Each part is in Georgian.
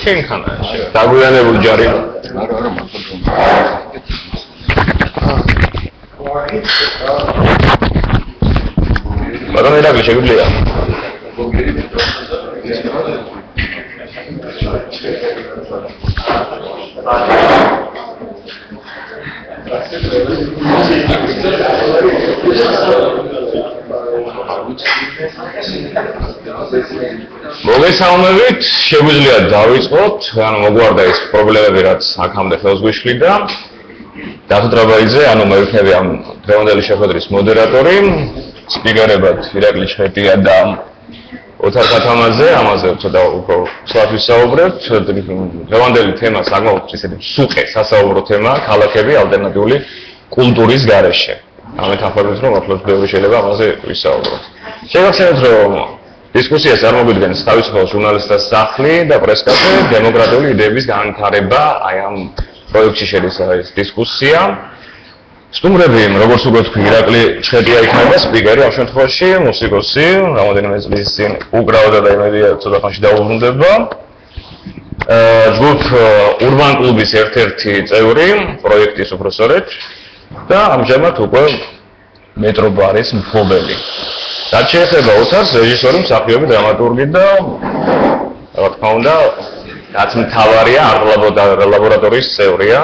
შენქანა დაგვიანებული ჯარი არა მართლა მაგრამ ერაგლი შეგვიძლია მოგესალმებით, შეგვიძლია დავიწყოთ, ანუ მოგვარდა ეს პრობლემები, რაც აქამდე ხელს გვიშლიდა. დათო ტრაბაიძე, ანუ მე ვიქნები ამ დღევანდელი შეხვედრის მოდერატორი, სპიკერებად ირაკლი ჩხეტია და ოთარ ქათამაძე, ამაზე ცოტა უფრო სლაც ვისაუბრებთ. დღევანდელი თემა საკმაოდ ისეთი სუყე სასაუბრო თემაა, ქალაქები ალტერნატიული კულტურის გარეშე. ამეთანხმებით, რომ ახლოს ბევრი შეიძლება ამაზე ვისაუბროთ. შეგახსენებთ, რომ დისკუსიას წარმოგვიდგენს თავისუფალ ჟურნალისტთა სახლი და პრესკაფე დემოკრატიული იდეების განვითარება, აი ამ პროექტში შედის ეს დისკუსია. სტუმრები, როგორც უკვე თქვი, ირაკლი ჩხეტია იქნება სპიკერი, ამ შემთხვევაში მუსიკოსი, რამოდენიმე წლის წინ უკრავდა და იმედია ცოტა ხანში დაუბრუნდება. ჯგუფ ურბან კლუბის ერთ-ერთი წევრი, პროექტის უпроსორეთ და ამჟამად უკვე მეტრობარის მფლობელი. რაც შეეხება ოთარს, რეჟისორი, მსახიობი, დრამატურგი და რა თქმა უნდა, რაც მთავარია, ლაბორატორიის წევრია.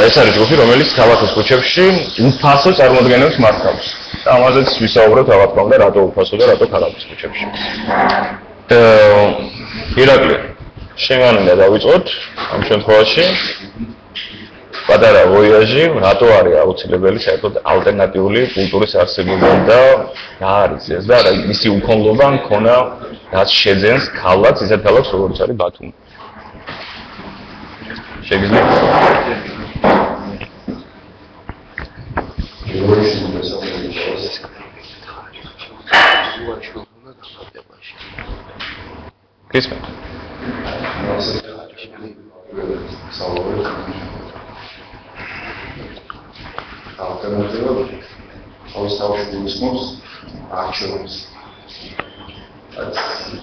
ეს არის ჯგუფი, რომელიც ქალაქის ქუჩებში უფასო წარმოდგენებს მართავს. და ამაზეც ვისაუბრებთ, რა თქმა უნდა, რატო უფასო და რატო ქალაქის ქუჩებში. ირაკლი, შენგან უნდა დავიწყოთ ამ შემთხვევაში. პატარა ვოიაჟი, რატო არის აუცილებელი საერთოდ ალტერნატიული კულტურის არსებობა და რა არის ეს და მისი უქონლობა მქონა, რაც შეძენს ქალაქს, ისეთ ქალაქს, როგორც არის ბათუმი. შეგიძლიათ? გისმენთ? ალტერნატივა თავისთავად გულისხმობს არჩევნებს.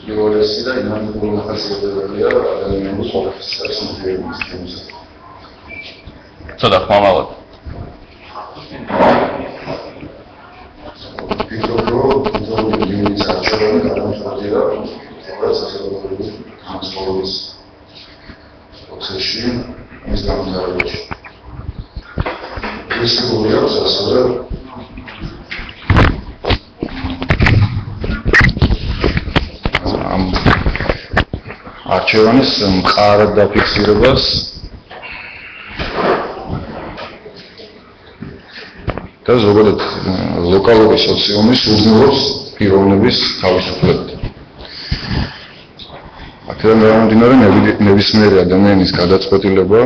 პირველი და ინანებული ხასიათებია ადამიანის ყოველთვის მოსდევნის. ცოტა ხმამაღლა. პირველი არჩევნები გადამწყვეტია როგორც საზოგადოების განსხვავების პროცესში მის განვითარებაში. ეს გულია სასწავლო არჩევანის მყარ დაფიქსირებას და ზოგადად ლოკალური სოციუმის უზრუნველყოფს პიროვნების თავისუფლებით. აქედან გამომდინარე ნებისმიერი ადამიანის გადაწყვეტილება,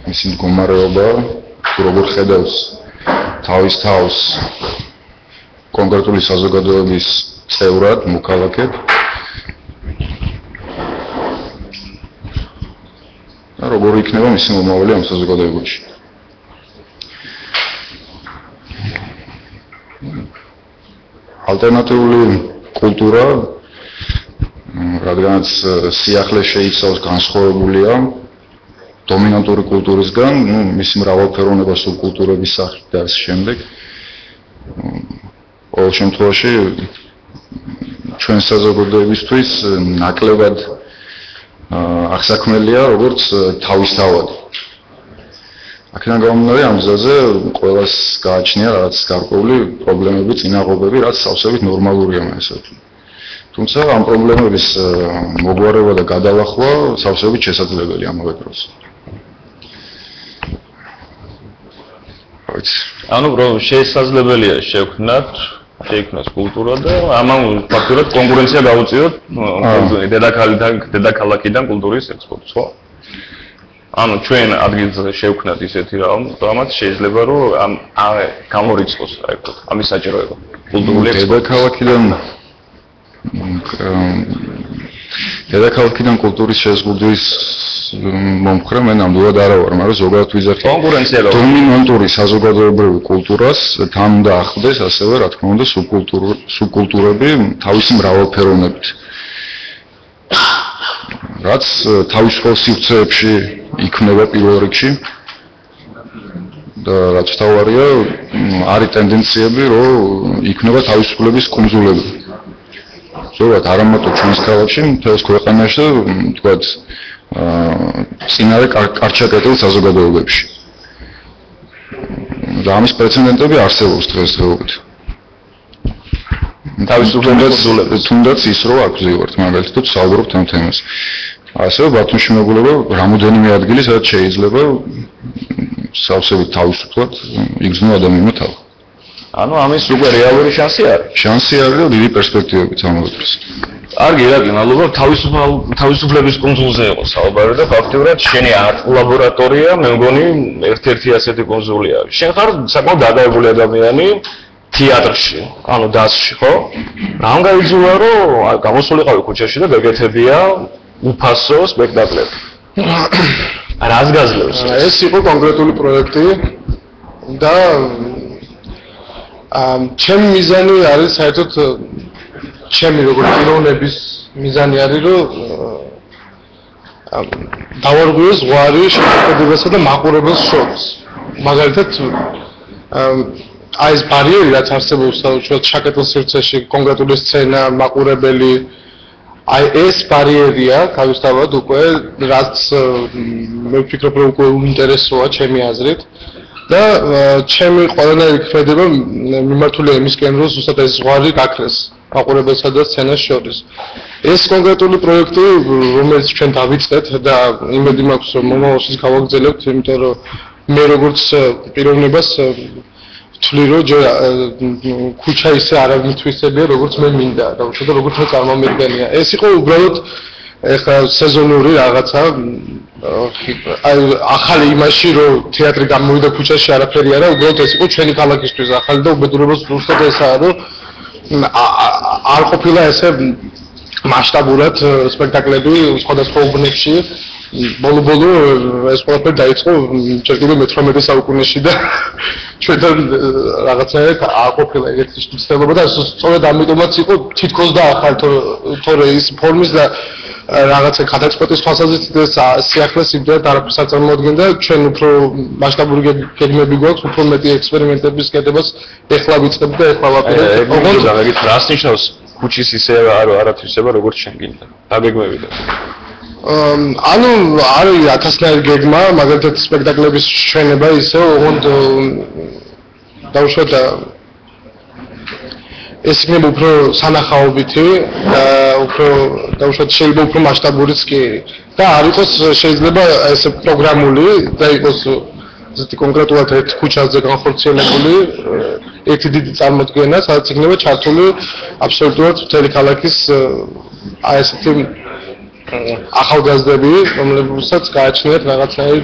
მისი მდგომარეობა, როგორ ხედავს თავის თავს კონკრეტული საზოგადოების წევრად, მოქალაქედ და როგორ იქნება მისი მომავალი ამ საზოგადოებაში. ალტერნატიული კულტურა, რადგანაც სიახლე შეიცავს განსხვავებულია დომინანტური კულტურისგან, მისი მრავალფეროვნება სუბკულტურების სახით და ამ შემდეგ. ყოველ შემთხვევაში ჩვენ საზოგადოებისთვის ნაკლებად აღსაქმელია როგორც თავისთავად. აქედან გამომდინარე ამ გზაზე ყველას გააჩნია რაღაც გარკვეული პრობლემები, წინაღობები, რაც სავსებით ნორმალურია მასეთი. თუმცა ამ პრობლემების მოგვარება და გადალახვა სავსებით შესაძლებელია ამავე დროს. ანუ შესაძლებელია შეიქმნას კულტურა და ამან ფაქტურად კონკურენცია გაუწიოთ დედაქალაქიდან კულტურის ექსპორტს, ხო? ანუ ჩვენ ადგილზე შევქნათ ისეთი რამაც შეიძლება რომ გამორიცხოს, აი ვთქვათ, ამის საჭიროება. კულტურული დედაქალაქიდან დედაქალაქიდან კულტურის შეზღუდვის მომხრე მე ნამდვილად არა ვარ, მაგრამ ზოგადად ვიზახი კონკურენცია დომინანტური საზოგადოებრივი კულტურას თან უნდა ახლდეს ასევე რა თქმა უნდა სუბკულტურები თავისი მრავალფეროვნებით. რაც თავისუფალ სივრცეებში იქნება პირველ რიგში და რაც თავარია არის ტენდენციები რომ იქნება თავისუფლების კუნძულები. ზოგადად არა მარტო ჩვენს ქალაქში, მთელს ქვეყანაში და თქვათ წინარე კარჩაკეტილ საზოგადოებებში. და ამის პრეცედენტები არსებობს დღესდღეობით. თუნდაც ის რომ აქ ვზივართ მაგალითად საუბრობთ ამ თემას. ასევე ბათუმში მეგობრებო რამოდენიმე ადგილი სადაც შეიძლება სავსებით თავისუფლად იგრძნო ადამიანმა თავი. ანუ ამის უკვე რეალური შანსი არის. შანსი არის და დიდი პერსპექტივებით ამოგვიწევს. კარგი, რა გინალობა თავისუფლების კუნძულზე იყო საუბარი და ფაქტიურად შენი არტ ლაბორატორია მე მგონი ერთ-ერთი ასეთი კუნძულია. შენ ხარ საკმაოდ დადაებული ადამიანი თეატრში, ანუ დასში, ხო? რამ გაიძულა რომ გამოსულიყავი ქუჩაში და გეკეთებია უფასო სპექტაკლები. რას გაძლევს? ეს იყო კონკრეტული პროექტი და ჩემი მიზანი არის საერთოდ ჩემი როგორც პიროვნების მიზანი არის რომ დავარღვიოს ზღვარი შეხედებასა და მაყურებელს შორის. მაგალითად აი ეს ბარიერი რაც არსებობს საერთოდ შაკეტილ სივრცეში კონკრეტული სცენა, მაყურებელი აი ეს ბარიერია თავისთავად უკვე რაც მე ვფიქრობ რომ უკვე უინტერესოა ჩემი აზრით და ჩემი ყველანაირი ქმედება მიმართულია იმისკენ რომ ზუსტად ეს ზღვარი გაქრეს მაყურებელსა და სცენას შორის. ეს კონკრეტული პროექტი რომელიც ჩვენ დავიწყეთ და იმედი მაქვს რომ მომავალშიც გავაგრძელებთ, იმიტომ რომ მე როგორც პიროვნებას ვთვლი რომ ქუჩა ისე არ მithვისებია როგორც მე მინდა და უშუალოდ როგორც მე წარმომედგენია. ეს იყო უბრალოდ ეხლა სეზონური რაღაცა აი ახალი იმაში რომ თეატრი გამოვიდა ქუჩაში არაფერი არა, უბრალოდ ეს იყო ჩვენი ქალაქისთვის ახალი და უბედურებას ზუსტად ესაა რომ არ ყოფილა ესე მასშტაბურად სპექტაკლები სხვადასხვა უბნებში. ბოლო ეს ყველაფერი დაიწყო ჯერ კიდევ მე-18 საუკუნეში და ჩვენთან რაღაცნაირად არ ყოფილა ეგეთი ცდელობა და სწორედ ამიტომაც იყო თითქოს და ახალ თორე ის ფორმის და რაღაცა გადაწყვეტის თვალსაზრისით ეს სიახლეს იმდენად არაფერს არ წარმოადგენდა. ჩვენ უფრო მასშტაბური გეგმები გვაქვს, უფრო მეტი ექსპერიმენტების კეთებას ეხლა ვიწყებ და ეხლა ვაპირებ. ოღონდ რას ნიშნავს ქუჩის ისე არათვისება როგორც შენ გინდა? დაგეგმები და ანუ არის ათასნაირი გეგმა, მაგალითად სპექტაკლების ჩვენება ისე, ოღონდ დავუშვათ ეს იქნება უფრო სანახაობითი და უფრო დავუშვათ შეიძლება უფრო მასშტაბურიც კი და არ იყოს შეიძლება ეს პროგრამული და იყოს ზუსტი კონკრეტულად ერთ ქუჩაზე განხორციელებული ერთი დიდი წარმოდგენა, სადაც იქნება ჩართული აბსოლუტურად მთელი ქალაქის აი ესეთი ახალგაზრდები, რომლებსაც გააჩნიათ რაღაცნაირი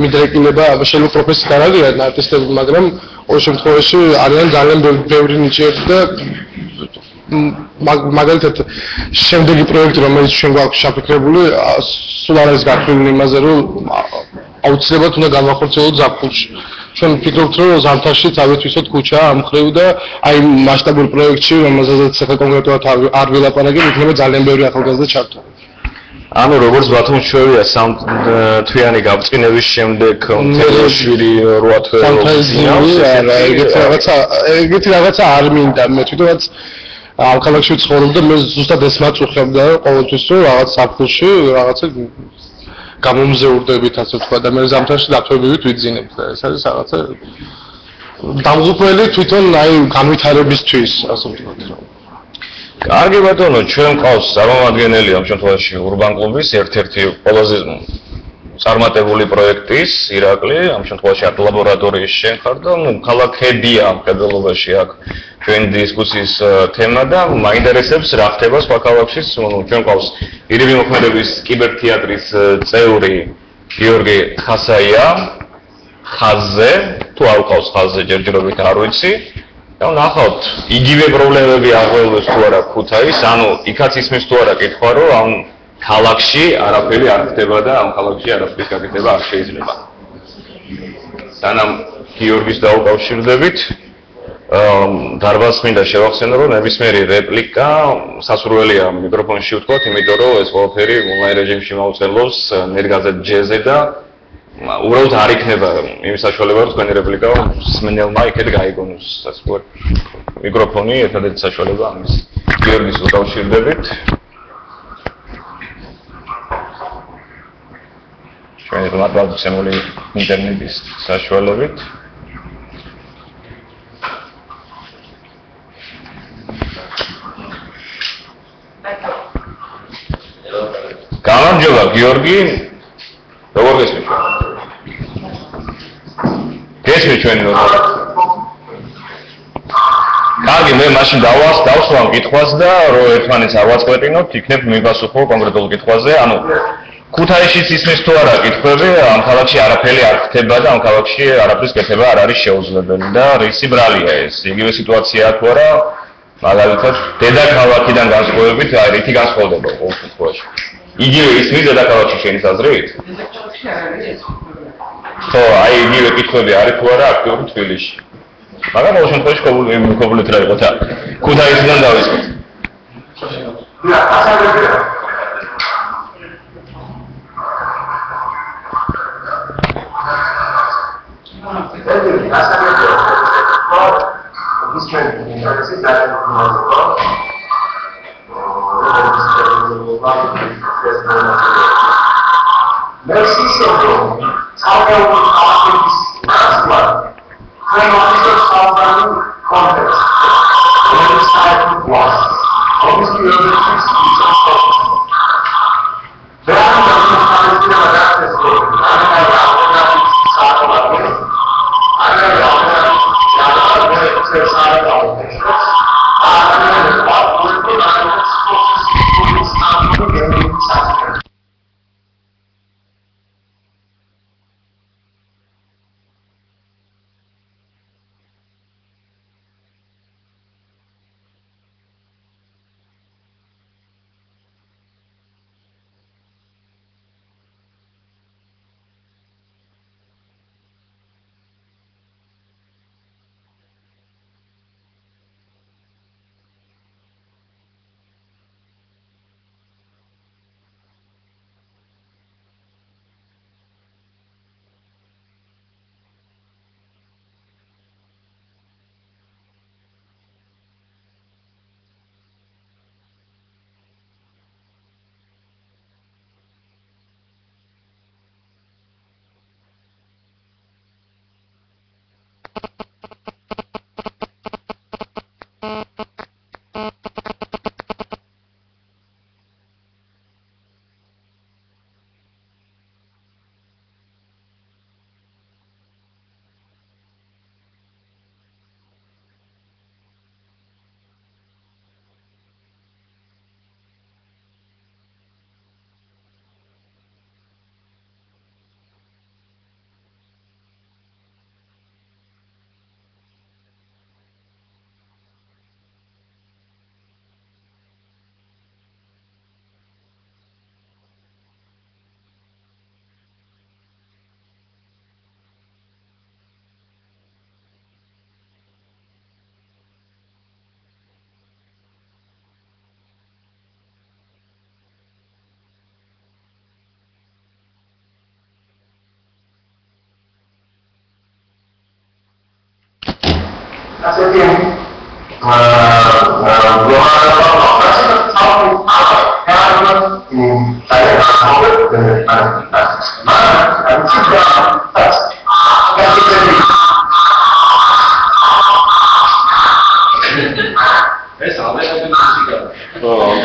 მიდრეკილება, შეიძლება პროფესიით არ არიან არტისტები, მაგრამ ყოველ შემთხვევაში არიან ძალიან ბევრი ნიჭიერი და მაგალითად შემდეგი პროექტი, რომელიც ჩვენ გვაქვს შეფიქრებული, სულ არ არის გაფრინული იმაზე, რომ აუცილებლად უნდა განვახორციელოთ ზაფხულში. ჩვენ ვფიქრობთ, რომ ზამთარში წავეთვისოთ ქუჩა ამ მხრივ და აი მასშტაბურ პროექტში, რომელზეც ახლა კონკრეტულად არ ვილაპარაკებ, იქნება ძალიან ბევრი ახალგაზრდა ჩართული. ანუ როგორც ბათუმში შევია თვიანი გაბრწყინების შემდეგ თელეშვილი 8 თვე ეგეთი რაღაცა არ მინდა მე თვითონაც ამ ქალაქში ვცხოვრობ და მე ზუსტად ეს მაწუხებდა ყოველთვის რომ რაღაც საფულში რაღაცა გამომზეურდებით ასე ვთქვა და მე ზამთარში დათვებივით ვიძინებთ და ეს არის რაღაცა დამღუპველი თვითონ აი განვითარებისთვის ასე ვთქვა. კარგი ბატონო, ჩვენ ყავს წარმომადგენელი ამ შემთხვევაში ურბან კლუბის ერთ-ერთი ყველაზე წარმატებული პროექტის ირაკლი, ამ შემთხვევაში არტ ლაბორატორიის შენ ხარ და ქალაქებია ამ კედელობაში აქ ჩვენი დისკუსიის თემა და მაინტერესებს რა ხდება სხვა ქალაქში. ჩვენ ყავს ირიბი მოქმედების კიბერთეატრის წევრი გიორგი ხასაია ხაზზე, თუ არ ყავს ხაზზე ჯერჯერობით არ ვიცი. და ნახავთ, იგივე პრობლემები აღველვებს თუ არა ქუთაისს, ანუ იქაც ისმის თუ არა კითხვა, რომ ამ ქალაქში არაფერი არ ხდება და ამ ქალაქში არაფრის გაკეთება არ შეიძლება. სანამ გიორგის დაუკავშირდებით, დარბაზმინდა შევახსენო, რომ ნებისმიერი რეპლიკა სასურველია მიკროფონში ვთქვათ, იმიტომ რომ ეს ყველაფერი ონლაინ რეჟიმში მოუწელოს ნერგაზეთ ჯეზე და უბრალოდ არ იქნება იმის საშუალება, რომ თქვენი რეპლიკა მსმენელმა იქეთ გაიგონოს. ასე ვთქვათ, მიკროფონი ერთადერთი საშუალება ამის. გიორგის უკავშირდებით. ჩვენი მართლმადიდებლური ინტერნეტის საშუალებით. გამარჯობა გიორგი, როგორ გესმის? გესმის ჩვენი როგორ? კარგი, მე მაშინ დავსვამ კითხვას და რომ ერთმანეთს არ ვაწყლეპინოთ, იქნებ მიპასუხო კონკრეტულ კითხვაზე, ანუ ქუთაისშიც ისმის თუ არა კითხვები, ამ ქალაქში არაფერი არ ხდება და ამ ქალაქში არაფრის კეთება არ არის შეუძლებელი და რისი ბრალია ეს? იგივე სიტუაციაა თუ არა? მაგალითად, დედაქალაქიდან განსხვავებით, აი რითი განსხვავდება ყოველ შემთხვევაში? იგივე ისმის დედაქალაქში შენის აზრით? დედაქალაქში არ არის. ხო, აი იგივე კითხვები არის თუ არა აქტიური თბილისში? მაგრამ ყოველ შემთხვევაში კომპლექტ რა იყოს და ქუთაისიდან დავიწყოთ.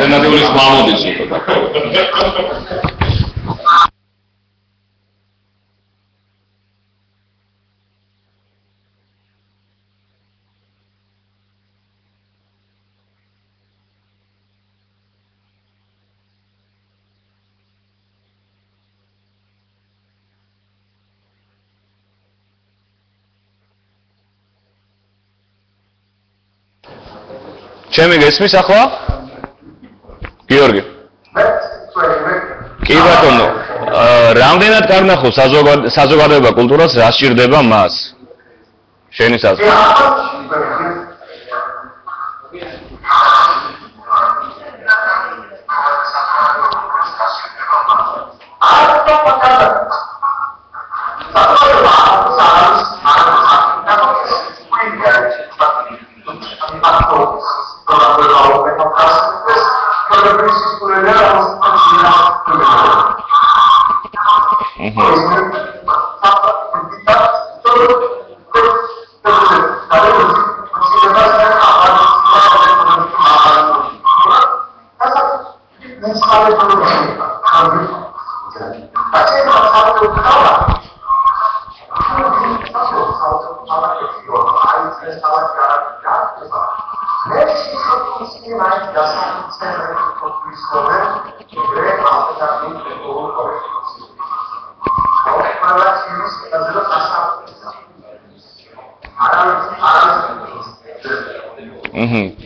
ალტერნატიული სპამოდის იყო. ჩემი გესმის ახლა? გიორგი. კი ბატონო, რამდენად კარნახო საზოგადოება კულტურას რა სჭირდება მას? შენი საზრით.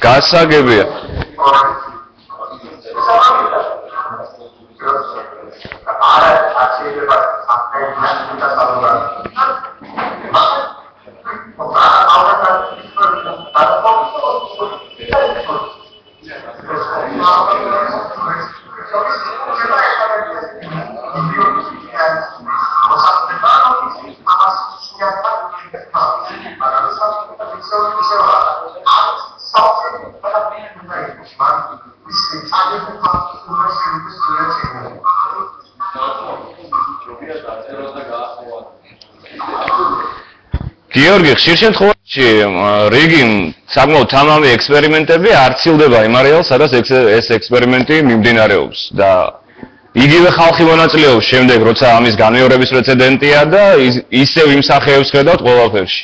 გასაგებია. გიორგი, ხშირ შემთხვევაში რიგი საკმაოდ თამამი ექსპერიმენტები არ ცილდება იმ არეალს, სადაც ეს ექსპერიმენტი მიმდინარეობს და იგივე ხალხი მონაწილეობს შემდეგ, როცა ამის განმეორების პრეცედენტია და ისევ იმ სახეებს ხედავთ ყველაფერში.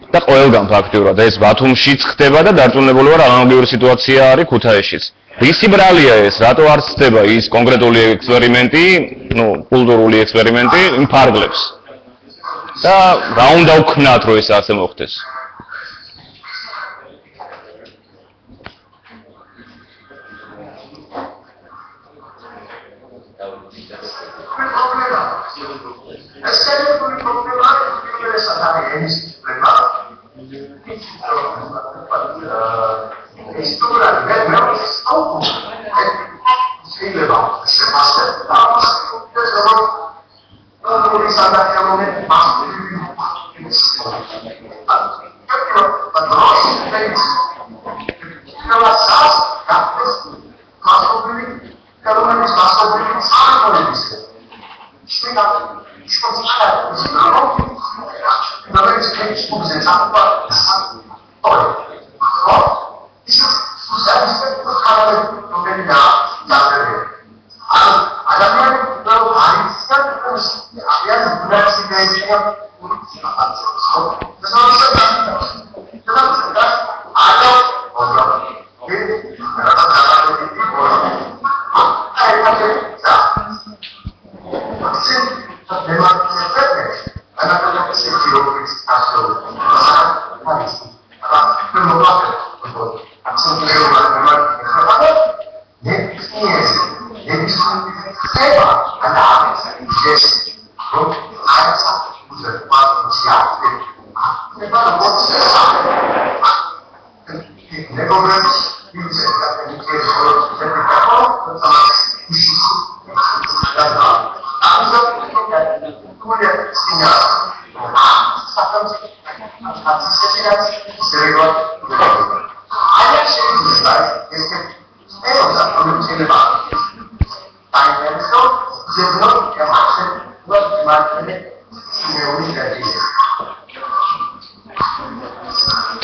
და ყველგან ფაქტიურად ეს ბათუმშიც ხდება და დარწმუნებული ვარ, ანალოგიური სიტუაცია არის ქუთაისშიც. ისი ბრალია ეს, რატო არ ხდება ის კონკრეტული ექსპერიმენტი, კულტურული ექსპერიმენტი იმ ფარგლებს? და რა უნდა ვქნათ, რომ ეს ასე მოხდეს?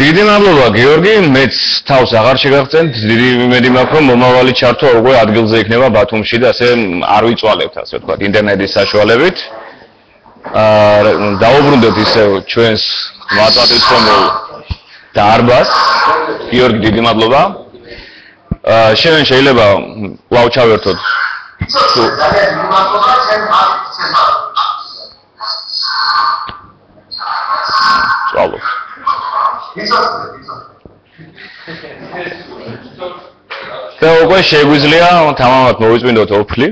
დიდი მადლობა გიორგი, მეც თავს აღარ შეგახსენთ, დიდი იმედი მაქვს, რომ მომავალი ჩართვა უკვე ადგილზე იქნება ბათუმში და ასე არ ვიწვალებთ, ასე ვთქვათ, ინტერნეტის საშუალებით. დაუბრუნდეთ ისევ ჩვენს მაწვდომელ დარბაზს. გიორგი, დიდი მადლობა. შენ შეიძლება კვლავ ჩავერთოთ. წვალო. და უკვე შეგვიძლია თამამად მოვიწმინდოთ ოფლი.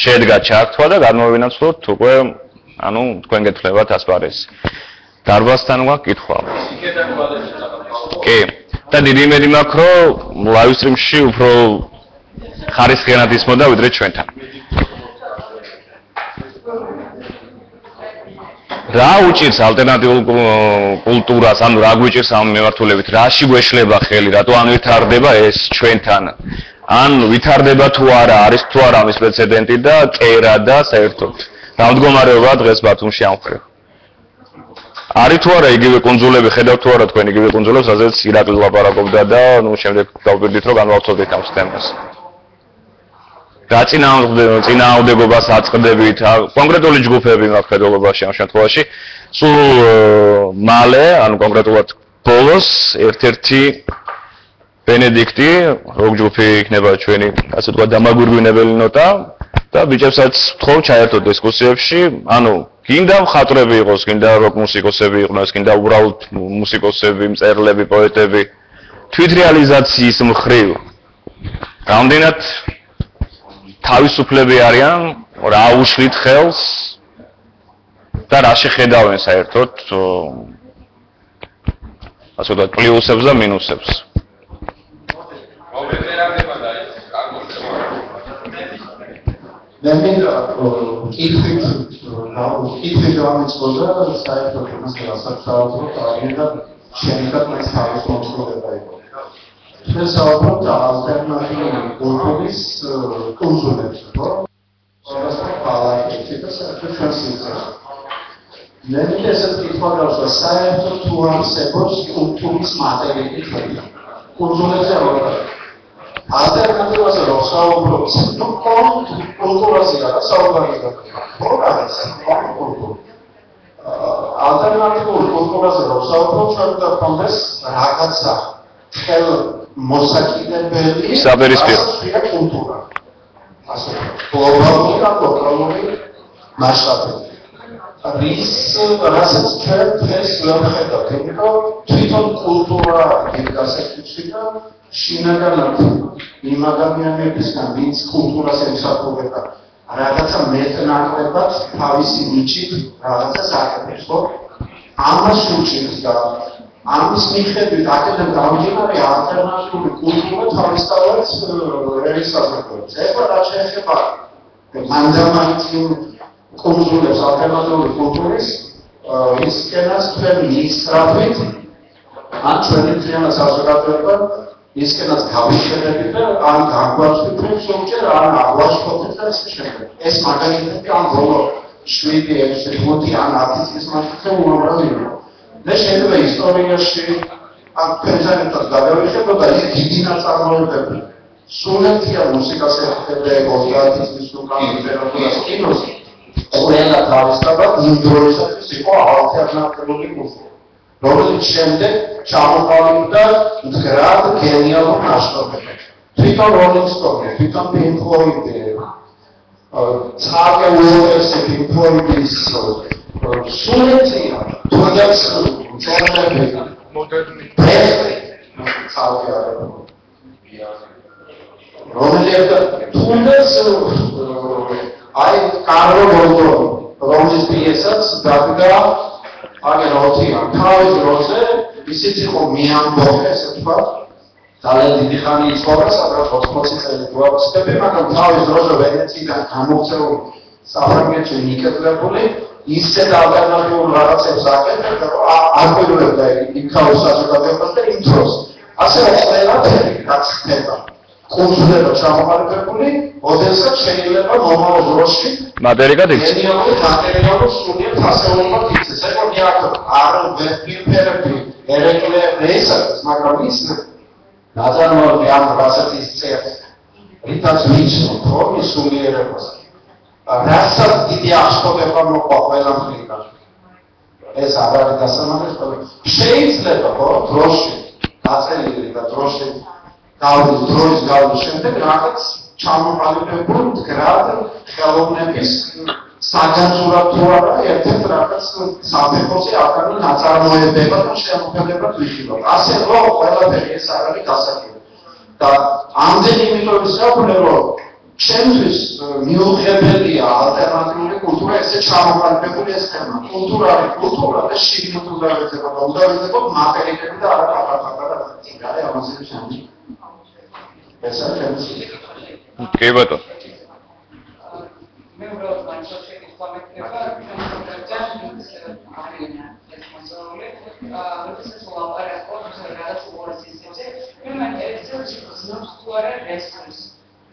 შედგა ჩართვა და გადმოვინაცვლოთ უკვე, თქვენ გეთქვლებათ ასპარეზი. დარბაზთან გვაქვს კითხვა. კი. და დიდი იმედი მაქვს, რომ ლაივ სტრიმში უფრო ხარისხიანად ისმოდა ვიდრე ჩვენთან. რა უჭირს ალტერნატიულ კულტურას, ანუ რა გვიჭირს ამ მიმართულებით, რაში გვეშლება ხელი, რატო ან ვითარდება ეს ჩვენთან? ან ვითარდება თუ არა, არის თუ არა ამის პრეცედენტი და კერა და საერთოდ რა მდგომარეობაა დღეს ბათუმში ამ მხრივ? არის თუ არა იგივე კუნძულები, ხედავთ თუ არა თქვენ იგივე კუნძულებს, სადაც ირაკლი ლაპარაკობდა და ნუ შემდეგ დავპირდით რომ განვავრცელდით ამ თემას. რა წინააღმდეგობას აწყდებით კონკრეტული ჯგუფები მაქვს ფედერალობაში ამ შემთხვევაში სულ მალე ანუ კონკრეტულად ბოლოს ერთ-ერთი ბენედიქტი როკ ჯგუფი იქნება ჩვენი ასე ვთქვათ დამაგვირგვინებელი ნოტა და ბიჭებსაც ვთხოვ ჩაერთოთ დისკუსიებში ანუ გინდა მხატვრები იყოს გინდა როკ მუსიკოსები იყვნენ გინდა უბრალოდ მუსიკოსები მწერლები პოეტები თვითრეალიზაციის მხრივ რამდენად თავისუფლები არიან, რა უშლით ხელს და რა შეხედავენ საერთოდ ასე ვთქვათ პლუსებს და მინუსებს. მე მინდა იქით გამიწყდა საერთოდ მას გასაცავად და შეიძლება მას თავის მოწყობა იყო. ეს ალბათ ალტერნატიული კულტურის კონსულტანტი, ხო? სწორედ პალატი და საერთოდ შანსი. მე ესეთ კითხვა გავსვა, საერთოდ თუ არსებობს კულტურის მატერია თქვა. კონსულტანტი ალბათ ალტერნატივაზე რომ საუბრობს, ნუ კულტურაზე რა საუბარია. ხო რა არის? კულტურა. ალტერნატიული კულტურაზე რომ საუბრობს, ჩვენ უნდა გქონდეს რაღაცა ხელ მოსაკიდებელი საპირისპირო კულტურა. ასე გლობალური მასშტაბით. რის რასაც ჩვენ დღეს ვხედავთ, იმიტომ თვითონ კულტურა გასაკეთებს და შინაგანად იმ ადამიანებისგან, ვინც კულტურას ემსახურება, რაღაცა მეტნაკლებად თავისი ნიჭით რაღაცას აკეთებს, ხო? ამას უჭირს და ამის მიხედვით აქედან გამომდინარე ალტერნატიული კულტურა თავისთავად ერისაზრდებს. ეხლა რა შეეხება მანდამაიტი კუნძულებს ალტერნატიული კულტურის ისკენას თქვენ მისწრაფით ან ჩვენი მთლიანად საზოგადოება ისკენას გავიშენებით და ან გაგვაცხადეთ ზოგჯერ ან აღვაშფოთეთ და ასე შემდეგ. ეს მაგალითად ამ ბოლო 7-8 ან 10 წლის მანძილზე უამრავი იყო. და შეიძლება ისტორიაში ამ პერსონაჟებს გადავიხადო და ის დიდი ნაწარმოებები სულეთია მუსიკას ეხება 30 წლის უკან ლიტერატურას კინოს ყველა თავისთავად იმ დროისათვის იყო ალტერნატიული კულტურა რომელიც შემდეგ ჩამოყალიბდა მდგრად გენიალურ ნაშრომებში თვითონ როლინგ სტოუნი თვითონ პინკ ფლოიდი ცალკე უოლტერსი პინკ ფლოიდის სულეთია თუნდაც მწერლები მოდერნი ცალკე რომელია თუნდაც აი კარლო ბოლდო რომლის პიესაც დადგა აგერ ოთია თავის დროზე ისიც იყო მიამბოხე ესე ვთქვათ ძალიან დიდი ხანი იცხოვრა სადღაც 80 წელი გვაქვს მაგრამ თავის დროზე ვენეციიდან გამოქცეული საფრანგეთში მიკეთებული ისეთ ალტერნატიულ რაღაცებს აკეთებდა რომ აკვირვებდა იმ თავის საზოგადოებას და იმ დროს ასე ყველაფერი რაც ხდება კულტურა ჩამოყალიბებული, ოდესაც შეიძლება მომავალ დროში მატერიკად იქცეს. მატერიალურ სულიერ ფასეულობად იქცეს. ეხლა მე აქ არ ვეფერები ერეკლე ესაა, მაგრამ ის ნაწარმოები ამ რასაც ისწრებს. რითაც ვიცნობ, რომ ის სულიერებას. რასაც დიდი აღშფოთება მოყვა ყველა მხრიდან. ეს არ არის დასამართლებელი. შეიძლება ხო დროში დაწერილი და დროში დროის გავლის შემდეგ რაღაც ჩამოყალიბებულ მდგრად ხელოვნების საგანძურად თუ არა ერთ-ერთ რაღაც საფეხურზე აკრა ნაწარმოებება და შემოქმედება ვიხილავ. ასე რომ ყველაფერი ეს არ არის დასაკვირვებელი. და ამდენი იმიტომ საუბრობ რომ ჩემთვის მიუღებელია ალტერნატიული კულტურა ესე ჩამოყალიბებული ეს თემა. კულტურა არის კულტურა და შიგნითურდავეცება და უდავეცება მატერიკები და არა პატარ-პატარა რაღაცები. ამაზე შემიძლია ეს არის კი ბატონო. მე უბრალოდ მაინც შეგიძლია როდესაც ვლაპარაკობთ რაღაც უარსისებზე, მე მაინტერესებს ზნობს თუ არა რესურსი.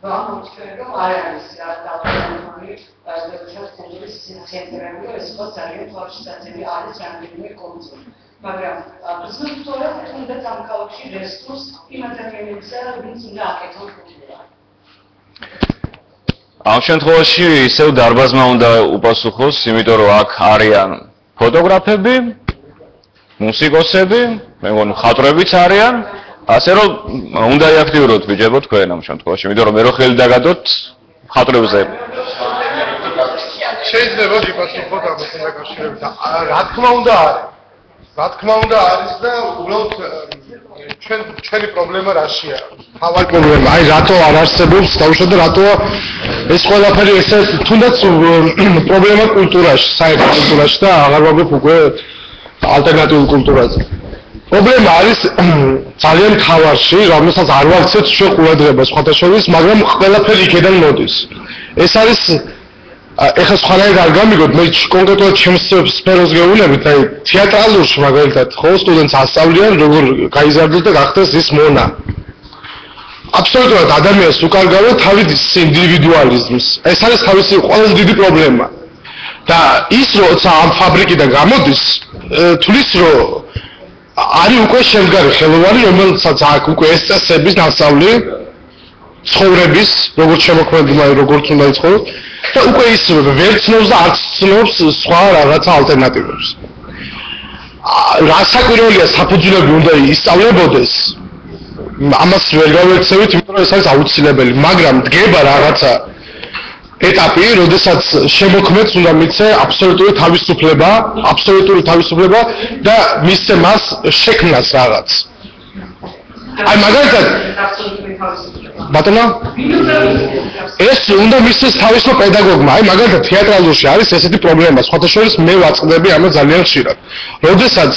ამოჩქერე რომ არ არის რა დავწერილი და კუნძულის ცენტრები, ეს ხო ძალიან თვალშისაცემი არის რამდენიმე კუნძული. მაგრამ ზნობს თუ არა თუნდაც ამ ქალაქში რესურსი იმ ადამიანებისა, ვინც უნდა აკეთონ კულტურა. ამ შემთხვევაში ისევ დარბაზმა უნდა უპასუხოს, იმიტომ რომ აქ არიან ფოტოგრაფები, მუსიკოსები, მე მგონი მხატვრებიც არიან, ასე რომ უნდა იაქტიუროთ ბიჭებო თქვენ ამ შემთხვევაში, იმიტომ რომ მე რო ხელი დაგადოთ მხატვრებზე. შეიძლება გიპასუხოთ ამასთან დაკავშირებით. რა თქმა უნდა არის. რა თქმა უნდა არის და უბრალოდ ჩვენი პრობლემა რაშია? თავარი პრობლემა, აი რატო არ არსებობს თავშოთ და რატო ეს ყველაფერი ესე თუნდაც პრობლემა კულტურაში, საერთო კულტურაში და აღარ ვაბებ უკვე ალტერნატიულ კულტურაზე. პრობლემა არის ძალიან ხავარში, რომელსაც არ ვაქცევთ ჩვენ ყურადღება სხვათა შორის, მაგრამ ყველაფერი იქიდან მოდის. ეს არის ეხლა სხვანაირად არ გამიგოთ, მე კონკრეტულად ჩემს სფეროს გეუბნებით, აი თეატრალურში მაგალითად, ხო, სტუდენტს ასწავლიან, როგორ გაიზარდოს და გახდეს ის მონა. აბსოლუტურად ადამიანს უკარგავდა თავის ინდივიდუალიზმს. ეს არის თავისი ყველაზე დიდი პრობლემა. და ის როცა ამ ფაბრიკიდან გამოდის, თulis რომ არის უკვე შემდგარი ხელოვანი, რომელსაც აქვს უკვე ეს წესების ნასწავლი, ცხოვრების, როგორც შემოქმედება, როგორც უნდა იცხოვროს და უკვე ის ვერ ცნობს და არც ცნობს სხვა რაღაცა ალტერნატივებს. რასაკვირველია, საფუძვლები უნდა ისწავლებოდეს. ამას ვერ გავეცევით, იმიტომ რომ ეს არის აუცილებელი, მაგრამ დგება რაღაცა ეტაპი, როდესაც შემოქმედს უნდა მიცე აბსოლუტური თავისუფლება და მისცე მას შექმნას რაღაც. აი მაგალითად ბატონო ეს უნდა მისცეს თავისუფლება პედაგოგმა. აი მაგალითად თეატრალურში არის ესეთი პრობლემა, სხვათა შორის მე ვაწყდები ამას ძალიან ხშირად. როდესაც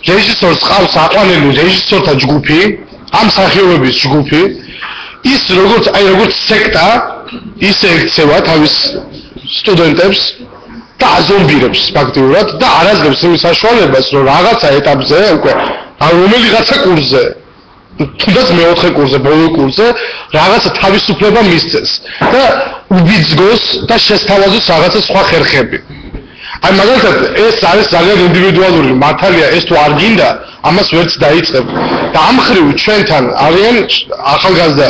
რეჟისორს ყავს აყვანილი რეჟისორთა ჯგუფი, ამ მსახიობების ჯგუფი, ის როგორც სექტა ისე ექცევა თავის სტუდენტებს და აზომბირებს ფაქტიურად და არაძლევს იმის საშუალებას, რომ რაღაცა ეტაპზე უკვე რომელიღაცა კურსზე, თუნდაც მეოთხე კურსზე, ბოლო კურსზე რაღაცა თავისუფლება მისცეს და უბიძგოს და შესთავაზოს რაღაცა სხვა ხერხები. აი მაგალითად ეს არის ძალიან ინდივიდუალური, მართალია ეს თუ არ გინდა, ამას ვერც დაიწყებ. და ამ ხრივ ჩვენთან არიან ახალგაზრდა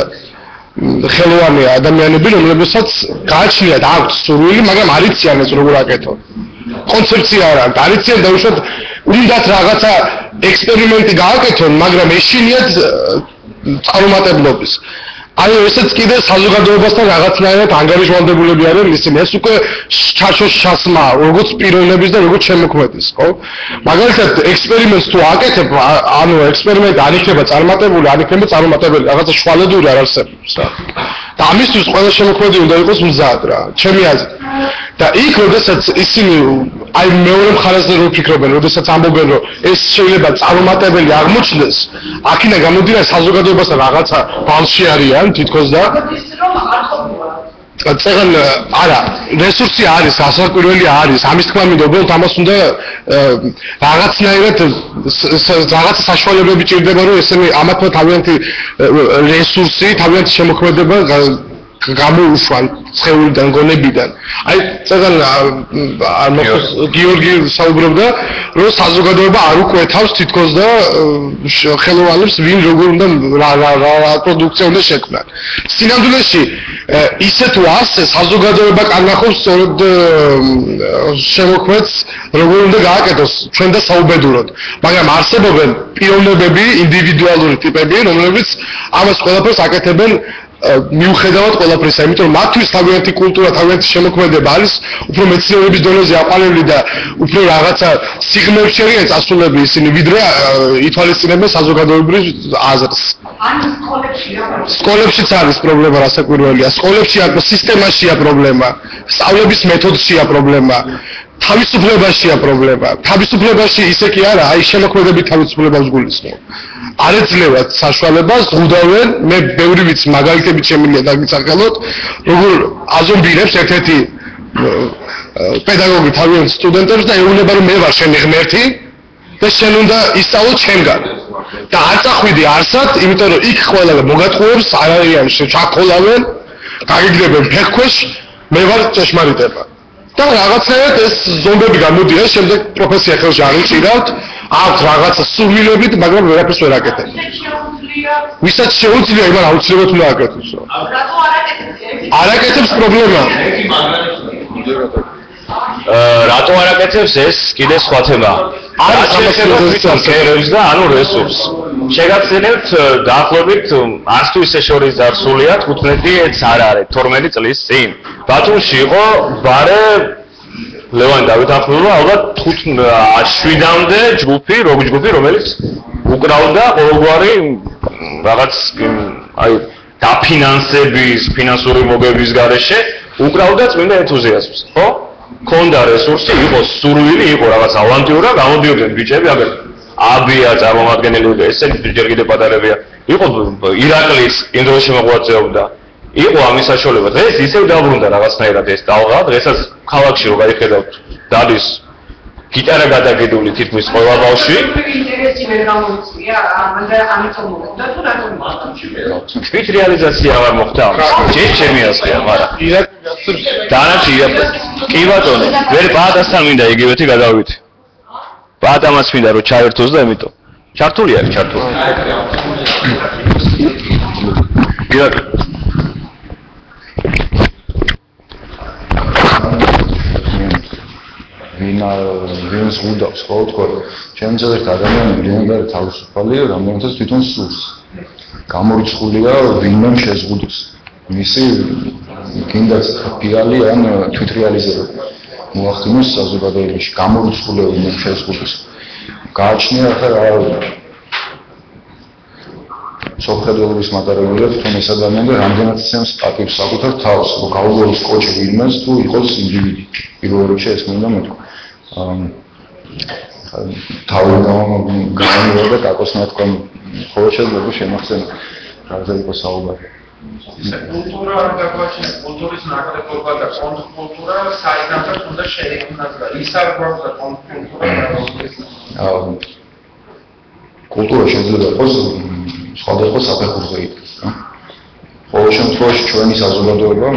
ხელოვანი ადამიანები, რომლებსაც გააჩნიათ აქვთ სურვილი, მაგრამ არ იციან ეს როგორ აკეთონ. კონცეფცია არ აქვს, არ იციან დაუშვათ უნდათ რაღაცა ექსპერიმენტი გააკეთონ, მაგრამ ეშინიათ წარუმატებლობის. აი ესეც კიდე საზოგადოებასთან რაღაცნაირად ანგარიშვალდებულები არიან ისინი. ეს უკვე ჩარჩოს ჩასმა, როგორც პიროვნების და როგორც შემოქმედის, ხო? მაგალითად ექსპერიმენტს თუ აკეთებ, ანუ ექსპერიმენტი არ იქნება წარმატებული, არ იქნება წარუმატებელი, რაღაცა შვალედური არ არსებობს რა. და ამისთვის ყველა შემოქმედი უნდა იყოს მზად რა, ჩემი აზრით. და იქ როდესაც ისინი აი მეორე მხარეს რო ფიქრობენ, როდესაც ამბობენ, რომ ეს შეიძლება წარუმატებელი აღმოჩნდეს, აქინა გამოდიან საზოგადოებასთან რაღაცა ბალში არიან თითქოს და წეგან არა, რესურსი არის, გასაკვირველი არის, ამის თქმა მინდა, უბრალოდ ამას უნდა რაღაცნაირად რაღაცა საშუალებები ჭირდება, რომ ესენი ამათმა თავიანთი რესურსი, თავიანთი შემოქმედება გამოუშვან სხეულიდან, გონებიდან. აი, წეგან გიორგი საუბრობდა, რომ საზოგადოება არ უკვეთავს თითქოს და ხელოვანებს ვინ როგორ უნდა რა პროდუქცია უნდა შექმნან. სინამდვილეში ისე თუ ასე საზოგადოება კარნახობს სწორედ შემოქმედს როგორ უნდა გააკეთოს ჩვენ და საუბედუროდ. მაგრამ არსებობენ პიროვნებები, ინდივიდუალური ტიპები, რომლებიც ამას ყველაფერს აკეთებენ მიუხედავად ყველაფრისა, იმიტომ რომ მათთვის თავიანთი კულტურა, თავიანთი შემოქმედება არის უფრო მეცნიერების დონეზე აყვანილი და უფრო რაღაცა სიღრმეებში არიან წასულები ისინი, ვიდრე ითვალისწინებენ საზოგადოებრივ აზრს. სკოლებშიც არის პრობლემა, რასაკვირველია. სკოლებში სისტემაშია პრობლემა, სწავლების მეთოდშია პრობლემა, თავისუფლებაშია პრობლემა. თავისუფლებაში ისე კი არა, აი შემოქმედებით თავისუფლებას გულისხმობ. არ ეძლევათ საშუალებას ზღუდავენ მე ბევრი ვიცი მაგალითებით შემიძლია დაგიცახელოთ როგორ აზომბირებს ერთ-ერთი პედაგოგი თავიანთ სტუდენტებს და ეუბნება რომ მე ვარ შენი ღმერთი და შენ უნდა ისწავლო ჩემგან და არ წახვიდი არსად იმიტომ რომ იქ ყველა მოგატყუებს არ არიან ჩაქოლავენ გაგიგდებენ ფეხქვეშ მე ვარ ჭეშმარიტება და რაღაცნაირად ეს ზომბები გამოდიან შემდეგ პროფესია ხელში არ უჭირავთ აქვს რაღაცა სურვილებით მაგრამ ვერაფერს ვერ აკეთებთ ვისაც შეუძლია იმან აუცილებლად უნდა აკეთოს არ აკეთებს პრობლემაა რატო არ აკეთებს ეს კიდე სხვა თემაა არის სამსახურების და ანუ რესურს შეგახსენებთ დაახლოებით არც თუ ისე შორის დარსულია 15-იც არ არის 12 წლის წინ ბათუმში იყო ბარე ლევან დავითახმურა ალბათ 7-მდე ჯგუფი რომელიც უკრავდა ყოველგვარი რაღაც აი დაფინანსების ფინანსური მოგების გარეშე უკრავდა წმინდა ენთუზიაზმს ხო ქონდა რესურსი იყო სურვილი იყო რაღაც ავანტიურა გამოდიოდნენ ბიჭები აგერ აბია წარმომადგენელი ესე ჯერ კიდე პატარებია იყო ირაკლის იმ დროში მოღვაწეობდა იყო ამის საშუალება დღეს ისევ დაბრუნდა რაღაცნაირად ეს ტალღა დღესაც ქალაქში რო გაიხედავთ დადის გიტარა გადაგედული თითქმის ყველა ბავშვი ინტერესი ვერ გამოიწვია ამიტომ მოგდა თუ რატომ თვით რეალიზაცია აღარ მოხდა ჯერ ჩემი აზრია მაგრამ დანარჩი კი ბატონო ვერ პაატასთან მინდა იგივეთი გადავიდე პაატამაც მინდა რომ ჩაერთოს და ამიტომ ჩართული არის ჩართული ვინს გუდავს ხო თქო ჩემს ერთ ადამიანს ვინმე თავისუფალი რომელსაც თვითონ სურს გამორიცხულია ვინმე შეზღუდოს მისი კიდაც ფიალი ან თვითრეალიზება მოახდინოს საზოგადოებაში გამორიცხულია ვინმე შეზღუდოს გააჩნია ახლა სოფხედელობის მატარებელია თვითონ ეს ადამიანი და რამდენად ცემს პატივს საკუთარ თავს რომ გაუგოს კოჩი ვინმეს თუ იყოს ინდივიდი პირველ რიგში ეს მინდა მეთქვა თავი გამომივა და კაკოს ნათქვამ ხოლო შეიძლება შემახსენო რაზე იყო საუბარი კულტურა არ გაგვაჩნია კულტურის ნაკლებობა და კონტრკულტურა საერთოდ უნდა შეიქმნას და ის არ გვაქვს კონტრკულტურა კულტურა შეიძლება იყოს სხვადასხვა საფეხურზე იქნება ყოველ შემთხვევაში ჩვენი საზოგადოება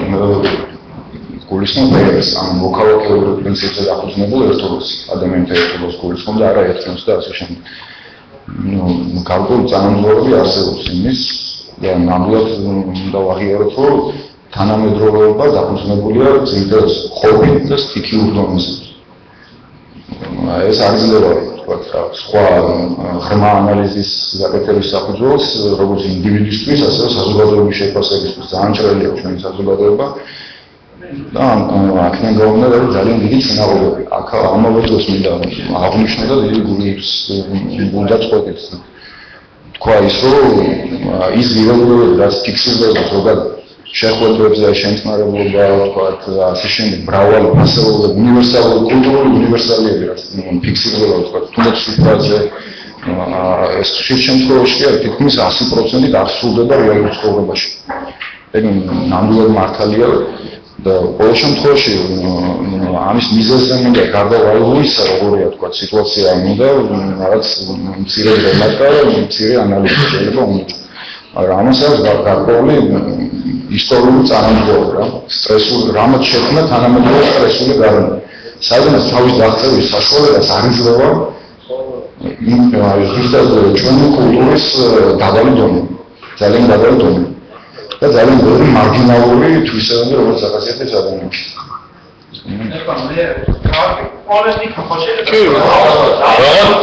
გულისხმობს ამ მოქალაქეობრივ პრინციპზე დაფუძნებულ ერთობას ადამიანთა ერთობას გულისხმობს და არა ერთიანს და ასე შემდეგ გარკვეული წამამძღოლები არსებობს იმის და ნამდვილად უნდა ვაღიაროთ რომ თანამედროვეობა დაფუძნებულია ძირითადად ყოფით და სტიქიურ დონეზე ეს არის ძლიერი სხვა ღრმა ანალიზის გაკეთების საფუძველს როგორც ინდივიდისთვის ასევე საზოგადოების შეფასებისთვის ძალიან ჭრელია ჩვენი საზოგადოება და აქედან გამომდინარე არის ძალიან დიდი წინააღმდეგობები. აქ ამავე დროს მინდა აღნიშნო და დიდი გულდა წყვეტით. თქვა ის რომ ის რეგულირება რაც ფიქსირდება ზოგადად შეხვედრებზე შემწყნარებლობა ვთქვათ ასე შემდეგ მრავალი მასალური უნივერსალური კულტურული უნივერსალიები რაც ფიქსირდება ვთქვათ თუნდაც სიტუაციაზე ეს ხშირ შემთხვევაში არის თითქმის 100% გახსოვდება რეალურ ცხოვრებაში. ეგ ნამდვილად მართალია და ყოველ შემთხვევაში ამის მიზეზზე მინდა გარდავალოისა როგორია თქვა სიტუაცია მინდა რაღაც მცირე რემარკა მცირე ანალიზი შეიძლება უნდა მაგრამ ამას არის გარკვეული ისტორიული წარმომავლობა რა სტრესული რამაც შექმნა თანამედროვე სტრესული გარემო სადაც თავის დაღწევის საშუალებას არ იძლევა იმ ზუსტად ჩვენი კულტურის დაბალი დონე ძალიან დაბალი დონე და ძალიან ბევრი მარგინალური თვისებანი როგორც ახასიათებს ადამიანს.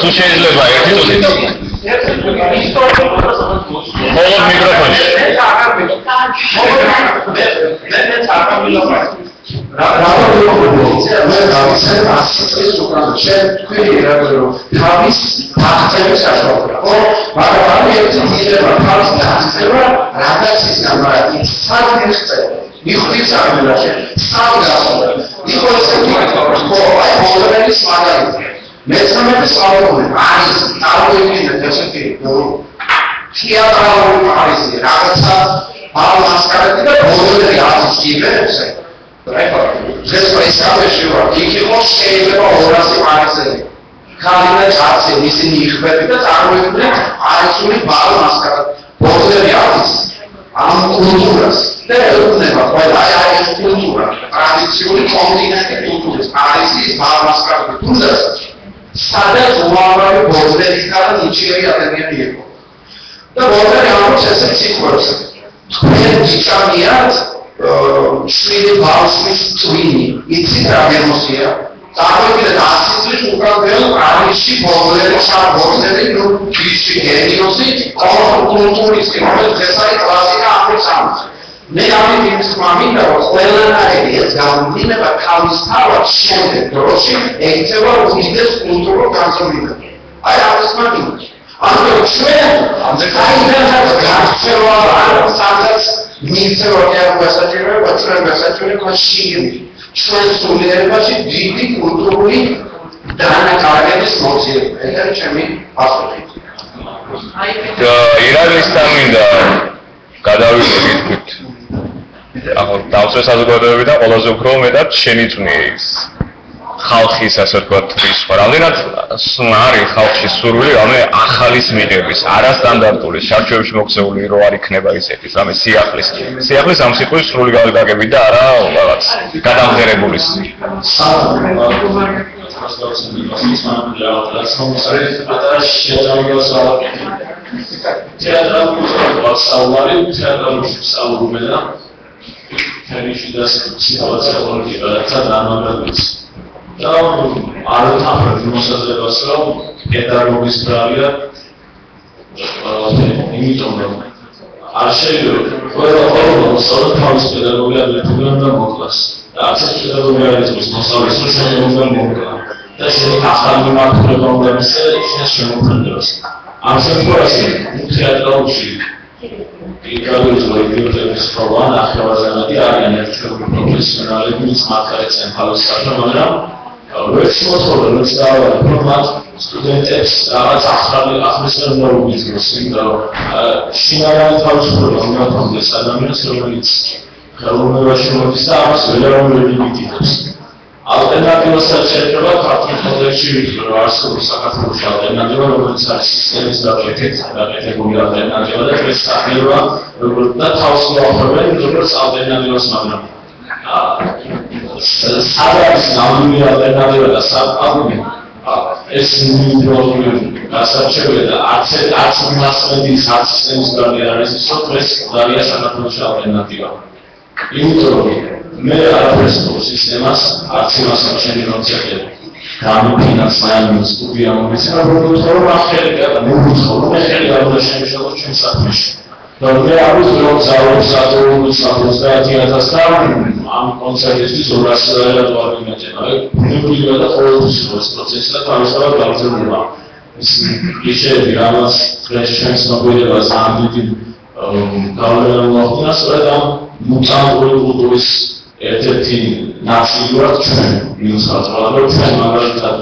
თუ შეიძლება ერთი მიკროფონი. თეატრალური პარიზი რაღაცა ალმასკარები და ბოლომდე არის იბერებს ეს პრესამეში ვარ იქ იყო შეიძლება 200 პარიზელი ქალინა ჩაცე ისინი იხბები და წარმოიქმნეს პარიზული ალმასკარა ბოლომდე არის ამ კულტურას და ეუბნება ყველა ეს კულტურა ტრადიციული კონტინენტის კულტურის პარიზის ალმასკარები თუნდაც სადაც უამრავი ბოლომდეისგან ნიჭიერი ადამიანი იყო და ბოლომდე ამბობს ესე ციფრებს თქვენ ჯიჭამიათ შვიდი ბავშვის ტვინი იცით რა გემოსია წარმოიდგინეთ 100 წლის უკანვეო პარიზში ბოლომდე შარბონელი ნუ ფიში გენიოსი კულტურის რომელიც დღეს არის კლასიკა ამბობს მე ამის მამინდა რომ ყველანაირი ეს გამდინება თავისთავად შემდეგ დროში ექცევა უდიდეს კულტურულ განსხვავებას აი ამის მამინდა ანუ ჩვენ ამზექაიდან გასწევლა არ სადაც მიწევა გასაჭიროება ჩვენ გასაჭიროება შიგნით ჩვენ სულიერებაში დიდი კულტურული დანაკარგების მოძიება ეს არის ჩემი პასუხი ირანისთან მინდა გადავიდეთ თვით ახლა დავწერე საზოგადოებიდან ყველაზე უფრო მეტად შენიწვნია ის ხალხის ასე ვთქვათ ის რამდენად არის ხალხში სურვილი რამე ახალის მიღების არასტანდარტული შარჩოებში მოქცეული რო არ იქნება ისეთი რამე სიახლის ამ სიტყვის სრული გავიგაგებით და არა რაღაც გადამღერებულის და არ თამარ მოსაზრებას რომ პედაგოგის ბრალია იმიტომ რომ არ შეიძლება ყველა მოსწავლე თავის პედაგოგიად უნდა მოკლას და არც პედაგოგია არის მოსწავლის შეიძლება მოკლა და შეიძლება ახალი მართლობა უნდა მისცეს შემოქმედებას ამ შემთხვევაში თეატრალში იკავებს რეგიონების პროვა ნახევარზანადი არიან ერთეული პროფესიონალები ვინც მართალია ფალოს საქმე მაგრამ ვერც მოთხოვდა რომ დავარო ფორმატ სტუდენტებს რაღაც ახლის ნორმების მოსინდა შინაგანი თავისუფლება უნდა ჰქონდეს ადამიანს რომელიც ხელოვნებაში მოდის და ამას ველარული მითითებს ალტერნატივასაც შეიძლება ქართულ კონტექსტში ვიტყვი რომ არსებობს საქართველოს ალტერნატივა რომელიც არის სისტემის დაკეთებული ალტერნატივა და ეს სახეობა როგორც და თავს მოახერხებენ როგორც ალტერნატივას მაგრამ სადაც ნამდვილი ალტერნატივა და საფუძველი ეს ნიუტრალური გასარჩევია და არც მასმედიის არც სისტემის გარდა არის სოფლის დარია საქართველოს ალტერნატივა იმიტომ რომ მე არაფერს სისტემას არც იმას ჩემი კონცეფტი გამოფინანსირებული სტუდია მომეცება რომ ახერხა და მოუწოდო მე ხელი გავუდა შემიშალო ჩემს საქმეში და მე არის რომ ზავოს საათს 30000 ამ კონცერტისთვის 200 დოლარი მეჭემა ნებრივია და ყოველთვის ეს პროცესი და თავისთავად გავზრდება ისეთი რამაც ჩვენს მოგვიდებას ამ დიდი გავლენა მოახდინა სწორედ ამ მუტანტური კულტურის ერთ-ერთი ნაცვლად ჩვენ მიუხედავად რომ ჩვენ მაგალითად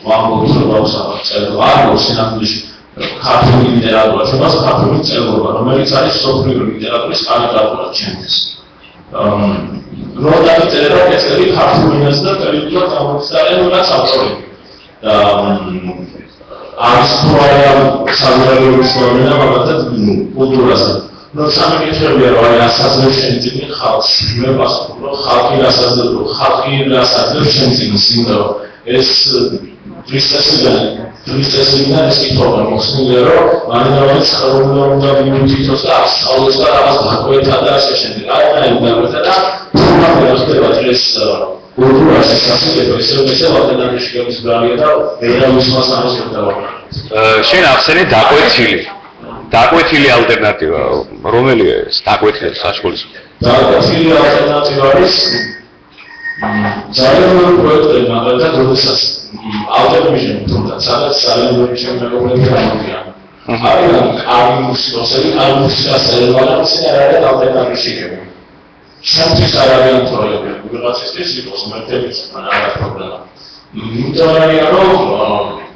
ვამბობთ რომ სინამდვილეში ქართული ლიტერატურა ჩვენს ქართული წერილობა რომელიც არის სოფლიო ლიტერატურის კარიკატურა ჩემთვის რომ დაიწერა ესეთი ქართული ენას და პერიოდულად გამოცდიან რაც ავტორები და არის პროექტი საზოგადოების მოვლენა მაგალითად კულტურაზე რომ სამეკითხებია რომ აი ასაზრებს შენი წინი ხალხს მე ვასწავლო რომ ხალხი რასაძლებს შენი წინი სიმდო ეს ტურისტებიდან ეს კითხვა მოხსნილია რომ მანამდე ხელოვნება უნდა მიუთითოს და ასწავლოს და რაღაც დაკვეთა და ასე შემდეგ აი დაკვეთა და თუმცა ხდება ეს კულტურაში სასწავლებლო ისევ ალტერნატივაში გამის ბრალია და ერავის მასალას გადავაკეთე შენ ახსენე დაკვეთილი ალტერნატივა რომელია ეს დაკვეთილი საშუალო დაკვეთილი ალტერნატივა არის ძალიან პროექტი მაგალითად როდესაც ალტერნატივი თუნდაც სადაც ძალიან შემოგვიყვება გამოდიან არის კარგი მუსიკოსები კარგი მუსიკასები მაგრამ სინერგია ალტერნატივში იქნება შემთხვევით არ არის პრობლემა ვიღაცისთვის იყოს მეთოდიც არა პრობლემა იმიტომ რომ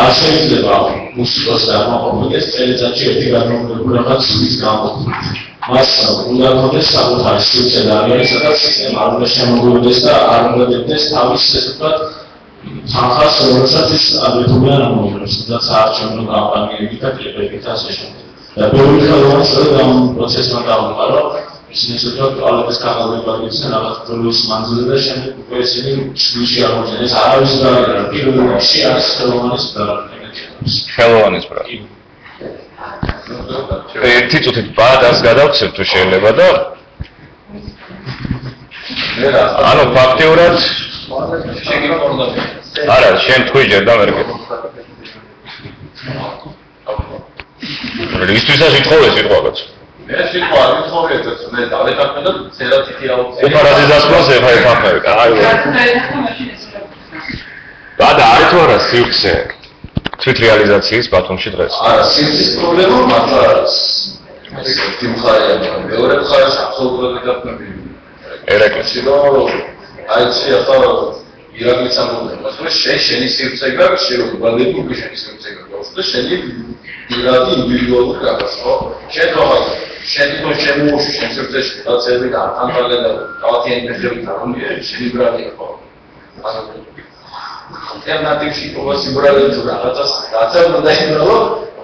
არ შეიძლება მუსიკას გამოყოფილდეს წელიწადში ერთი განმავლობაში ის გამოყოფილი. მას უნდა ქონდეს საკუთარი სივრცე და არიანი, სადაც სისტემა არ უნდა შემოგვიდეს და არ უნდა დებდეს თავის ესე ვთქვათ თანხას, რომელსაც ის აგრეთვე ამოიღებს, სადაც საარჩევნო კამპანიებით და კლიპებით და ასე შემდეგ. და ბევრი ხელოვანი სწორედ ამ პროცესმა დაუმყარო. ისინი ესე ვთქვათ კვალიტეტის განმავლობაში რაღაც დროის მანძილზე და შემდეგ უკვე ისინი შვილში აღმოჩნდნენ. ეს არავის გარდა პირველ რიგში არის ხელოვანის პროექტი. ხელოვანის პროექტი. ერთი წუთით ბადას გადავცეთ თუ შეიძლება და ანუ ფაქტიურად არა შენ თქვი ჯერ და მე რეკეთ რეგისტრისა სიტყვა სიტყვაც მე სიტყვა ვიტყობთ მე დავეთანხმე და ცერათითი აუცი უპარაზის დასკვას ეხა ეთანხმები აი ბადა არის თუ არა სივრცე თვით რეალიზაციის ბათუმში დღეს. არა, სივრცის პრობლემა მართლა არის. ეს ერთი მხარეა, მეორე მხარე აბსოლუტურად დაფნები. ერეკლისი რომ აიცი ახლა ირაკლიც ამბობდა, რომ შენი სივრცე გაქვს, შენ უკვე შენი სივრცე გაქვს და შენი პირადი ინდივიდუალური რაღაც, ხო? შენ თვითონ შემოუშვი შენ სივრცეში რაღაცები და ანტალე და თავათიანი ფეხები თამამია, შენი ბრალია, ხო? ალტერნატივში ყოველ სიმბოლოზე თუ რაღაცას უნდა იმრავლო,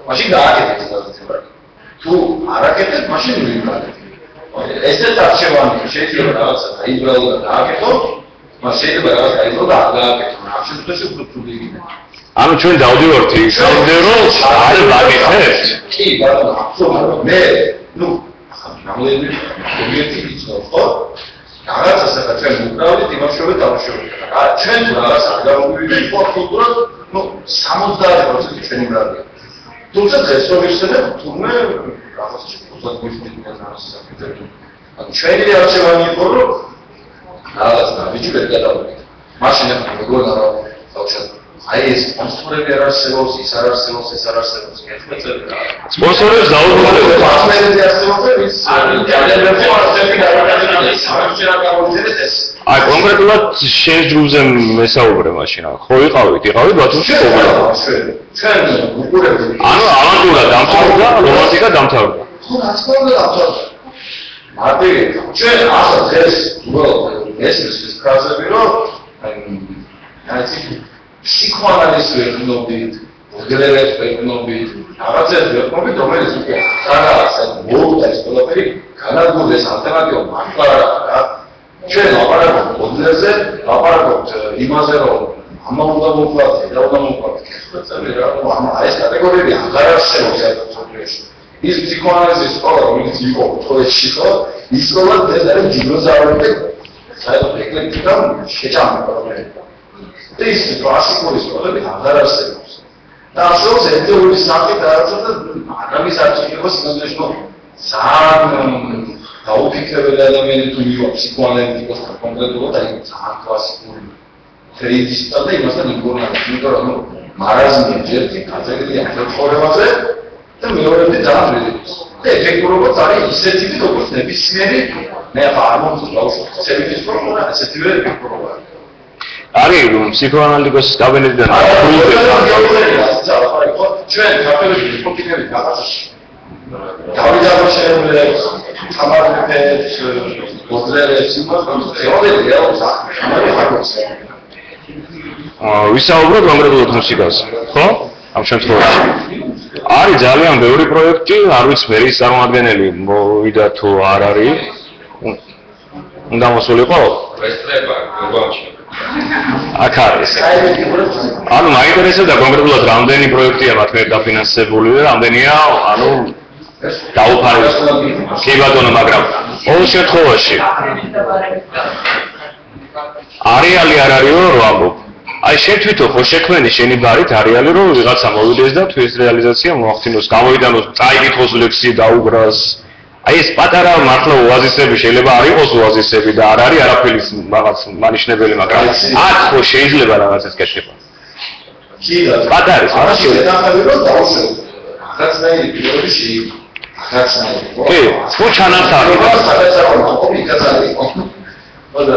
მაშინ გააკეთეთ ეს სიმბოლო. თუ არ აკეთებ, მაშინ ვიყავით. ესეც არჩევანია, შეიძლება რაღაცა დაიბრალო და გააკეთო, მაგრამ შეიძლება რაღაც დაიბრალო და არ გააკეთო. ამ შემთხვევაში უფრო თული იქნება. ანუ ჩვენ დავდივართ ისამდე რომ არ ვაკეთებთ. კი, ბატონო, აბსოლუტურად. მე, ნამდვილად ობიექტი ვიცნობ, ხო? რაღაცა საერთოდ ჩვენ უკრავდით იმავშობეთ ამავშობეთ. ჩვენ თუ რაღაც არ გამოვიდეთ კულტურად, 70% ჩვენი ბრალია. თუმცა დღეს რომ ვიხსენებ, თურმე რაღაც უბრალოდ გვიხდით რაღაც საკითხები. ანუ ჩვენი არჩევანი იყო რომ რაღაც დავიჭირეთ და დავიჭირეთ. მაშინ ახლა როგორ არა დავუშვათ. აი ეს სპონსორები არ არსებობს, ის არ არსებობს, ეს არ არსებობს. კეთილწები რა. სპონსორებს დაუბრუნდეთ. პარტნიორები არსებობენ, ის ძალიან მეფორტები გადაგაგზავნეს, საერთოდ გამოვიდეს ეს. აი კონკრეტულად შენ ჯგუფზე მესაუბრე მაშინ. ხო იყავით ბათუმში ყოველდღე. ჩვენ უყურებთ. ანუ ავანტურა დამთავრდა, რომანტიკა დამთავრდა. ხო, რა თქმა უნდა დამთავრდა. მარტი ჩვენ ახლა დღეს უბრალოდ ეს ფრაზები რომ აი ფსიქოანალიზს ვექნობით, მოდელებს ვექნობით, რაღაცებს ვექნობით, რომელიც უკვე ხარაა მოვიდა ეს ყველაფერი, განადგურდეს ალტერნატივა მართლა რა. ჩვენ ლაპარაკობთ მოდელებზე, ლაპარაკობთ იმაზე, რომ ამა უნდა მოვყვათ, და უნდა მოვყვათ კეთილწები რა, ეს კატეგორიები აღარ არსებობს საერთოდ. ის ფსიქოანალიზის სკოლა, რომელიც იყო თოეთში ხო, ის სკოლა ეს არის დინოზავრები, საერთოდ ეკლექტიკა შეჭამდა პრობლემა. ეს კლასიკური სკოლები აღარ არსებობს. და არსებობს ეთნიკური სახით არასოდეს არავის არ შეიძლება სინამდვილეში რომ ძალიან დაუფიქრებელი ადამიანი თუ იყო ფსიქოანალიტიკოსთან კონკრეტულად აი ძალიან კლასიკური ტრეიდისტად და იმასთან იმპონანტი, იმიტომ რომ მარაზმი ერთი გაძეგდია ცხოვრებაზე და მეორედი ძალიან რელიგიას. და ეფექტურობაც არის ისეთი როგორც ნებისმიერი მე ახლა არ მომწონს ბავშვებს ცებითის პრობლემა, ესეთივე ეფექტურობა. არის ფსიქოანალიტიკოსის კაბინეტიდან ჩვენ ქართველები პოლიტიკები რაღაცაში დავიდაბაშეებს სამართლებს მოდელებს იმას თეორიები რეალობას ვისაუბროთ კონკრეტულად მუსიკაზე, ხო? ამ შემთხვევაში არის ძალიან ბევრი პროექტი, არ ვიცი მე ის წარმომადგენელი მოვიდა თუ არ არის. უნდა მოსულიყო? რესტრება, გოგონში. აქ არის. ანუ მაინტერესებდა კონკრეტულად რამდენი პროექტია მათ მიერ დაფინანსებული და რამდენია, ანუ დაუფარეს. კი ბატონო, მაგრამ ყოველ შემთხვევაში არეალი არ არისო რომ ამბობ. აი შენ თვითონ ხო შექმენი შენი ბარით არეალი რომ ვიღაცა მოვიდეს და თუ ეს რეალიზაცია მოახდინოს, გამოიდანოს, წაიკითხოს ლექსი დაუგრას. აი ეს პატარა მართლა ოაზისები შეიძლება არ იყოს ოაზისები და არ არის არაფერის რაღაც მანიშნებელი, მაგრამ აქ ხო შეიძლება რაღაცას გეშება. კი, პატარის, არა შეიძლება რომ დავუშვებ. ახალწლიანი პირველი შეიძლება. ახალწლიანი. კი, თუ ჩანასახი და სადაც კომუნიკაცია. ხოდა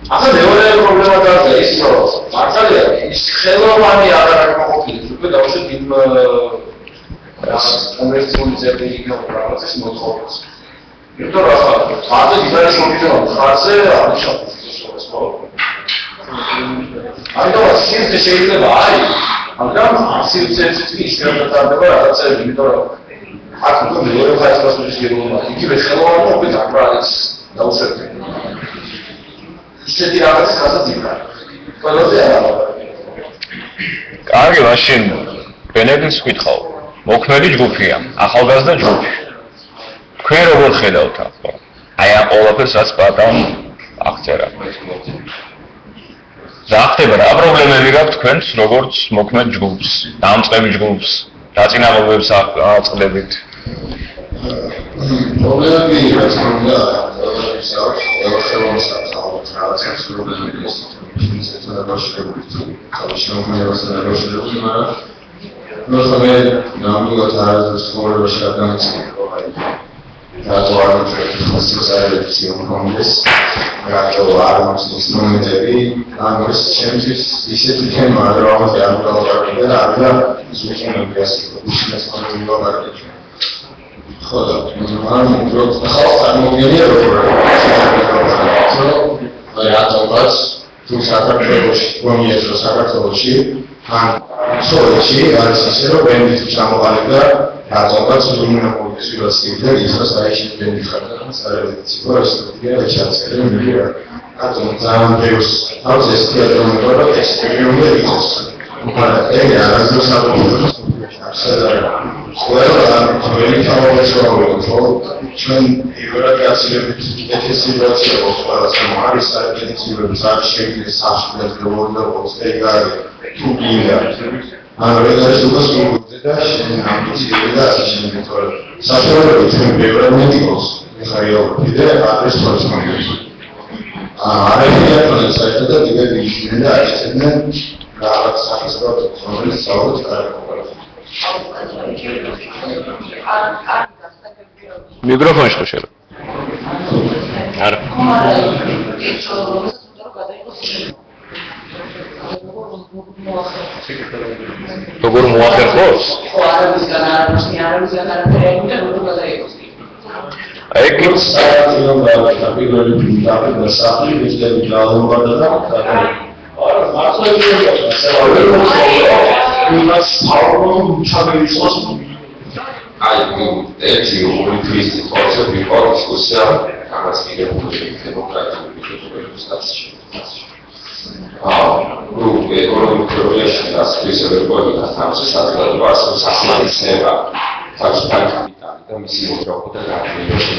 ახლა მეორე პრობლემა გააჩნია ის რომ მართალია ის ხელოვანი აღარ აღმოყოფილი უკვე დავუშვით იმ კომერციული წერტიფიკატის პროგრამის მოთხოვნას. იმიტომ რომ ხარზე გიტარის მომიტანა ხარზე არის შეხება ხო? ამიტომ სიძე შეიძლება არის, მაგრამ სიძეც ისე დაწარდება რაღაცები, იმიტომ რომ აქ უკვე მეორე ხარისხის გერონა, იგივე ხელოვანობით აქ არის დაუშვები. ისეთი რაღაც ხაზად იქნება. ყველაზე არა. კარგი, მაშინ ბენედიქტს ვკითხავ. მოქმედი ჯგუფია, ახალგაზრდა ჯგუფი. თქვენ როგორ ხედავთ ახლა? აი ამ ყველაფერს რაც პატამ აღწერა. რა ხდება, რა პრობლემები გაქვთ თქვენს როგორც მოქმედ ჯგუფს, დამწყები ჯგუფს, დაწინაურებებს აწყდებით? პრობლემები რაც უნდა ის არის, ყველა ხელოვნებას აქვს რაღაცა პრობლემები ის. ისეთი რაღაცები, თავშეუქმნელობასთან დაკავშირებული, მაგრამ ნუ ნამდვილად არის ცხოვრებაში გადამწყვეტი. რატო არ მოწესრიგებს კონგრეს? რატო არ მოწესრიგებს მომენტები? ამას ჩემთვის ისეთი თემაა, რომ ამაზე არ დავაყენებ და არა ზუსტად ეს ის კონტროლი. ხო და მაგრამ ხალხს არ მოგიერია როგორ აი რატომაც თუ საქართველოში გონიათ რომ საქართველოში ან სოветში არის ისე რომ ბენდით ჩამოყალიბდა რატომაც დომინანტობის ვირუსი და ისაც აიშენ ბენდით ხარდა სარევიცი რუსეთია ჩაწერე მიგია ატომ ძალიან ბევრს თავს ეს თეატრონება და ექსპერიმენტი იყოს მაგრამ ეგ არასდროს არ მოხდა ყველა ძველი თავისუფლება ხო ჩვენ იგივე გაცილებით ეს სიტუაცია ყოველას არის საერთაშორისო საერთაშორისო საშუალებას როგორც ეგ არის თუ გინდა ანუ ეს უბრალოდ მოგვიყვება და შენ ამბიციები და შეიძლება თორე საშუალებით ჩვენ ბევრად მიდიქოს ხარიობი და ადრეს თორეს მომიოს არაერთი საერთოდ და დიდად ისინი და აჩენენ რაღაც სახის პროდუქტს საუბრობთ კარგად მიკროფონში ხო შეიძლება? არა. როგორ მოახერხოს? ხო, არავისგან არაფერი და როგორ გადაიღოს? ეგეც საერთოდ პირველი პირდაპირ დასახლი ვიზები დაალმოვარდა და არა მართლა იმას თავრობ ჩამეიწყოს აი ერთი ორი თვის სიტუაცია იყო დისკუსია ამას მიღებული დემოკრატიული სტატუსში. ნუ ეკონომიკურიაში დასწრის ერგონა თამაში საწყობა სასამართლოა თავისუფალი კაპიტალი და მისი მოძრაობა და გაფრინდება.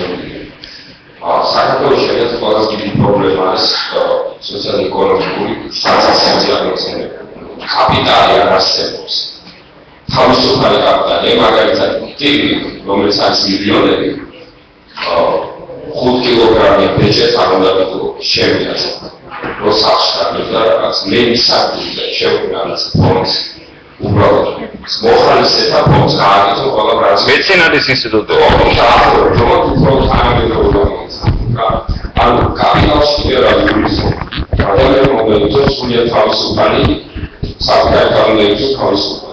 საქართველოს შედარებით ყველაზე დიდი პრობლემა არის სოციალ-ეკონომიკური საწესოები. კაპიტალი არ არსებობს. თავისუფალი კაპიტალი, მაგალითად, ტივი, რომელიც არის მილიონერი, 5 კილოგრამი ბეჭდს არ უნდა მიდო, შევიდას. როსახში და რაღაც მე მისაგდზე შევიდა რაღაც ფონდს. უბრალოდ მოხალისეთა ფონდს გააკეთო ყველა ბრაზილიაში. მეცენატის ინსტიტუტი. ანუ კაპიტალში რა არის? ადამიანი მომენტოს სულიად თავისუფალი საკუთარი კანონებით თავისუფალი.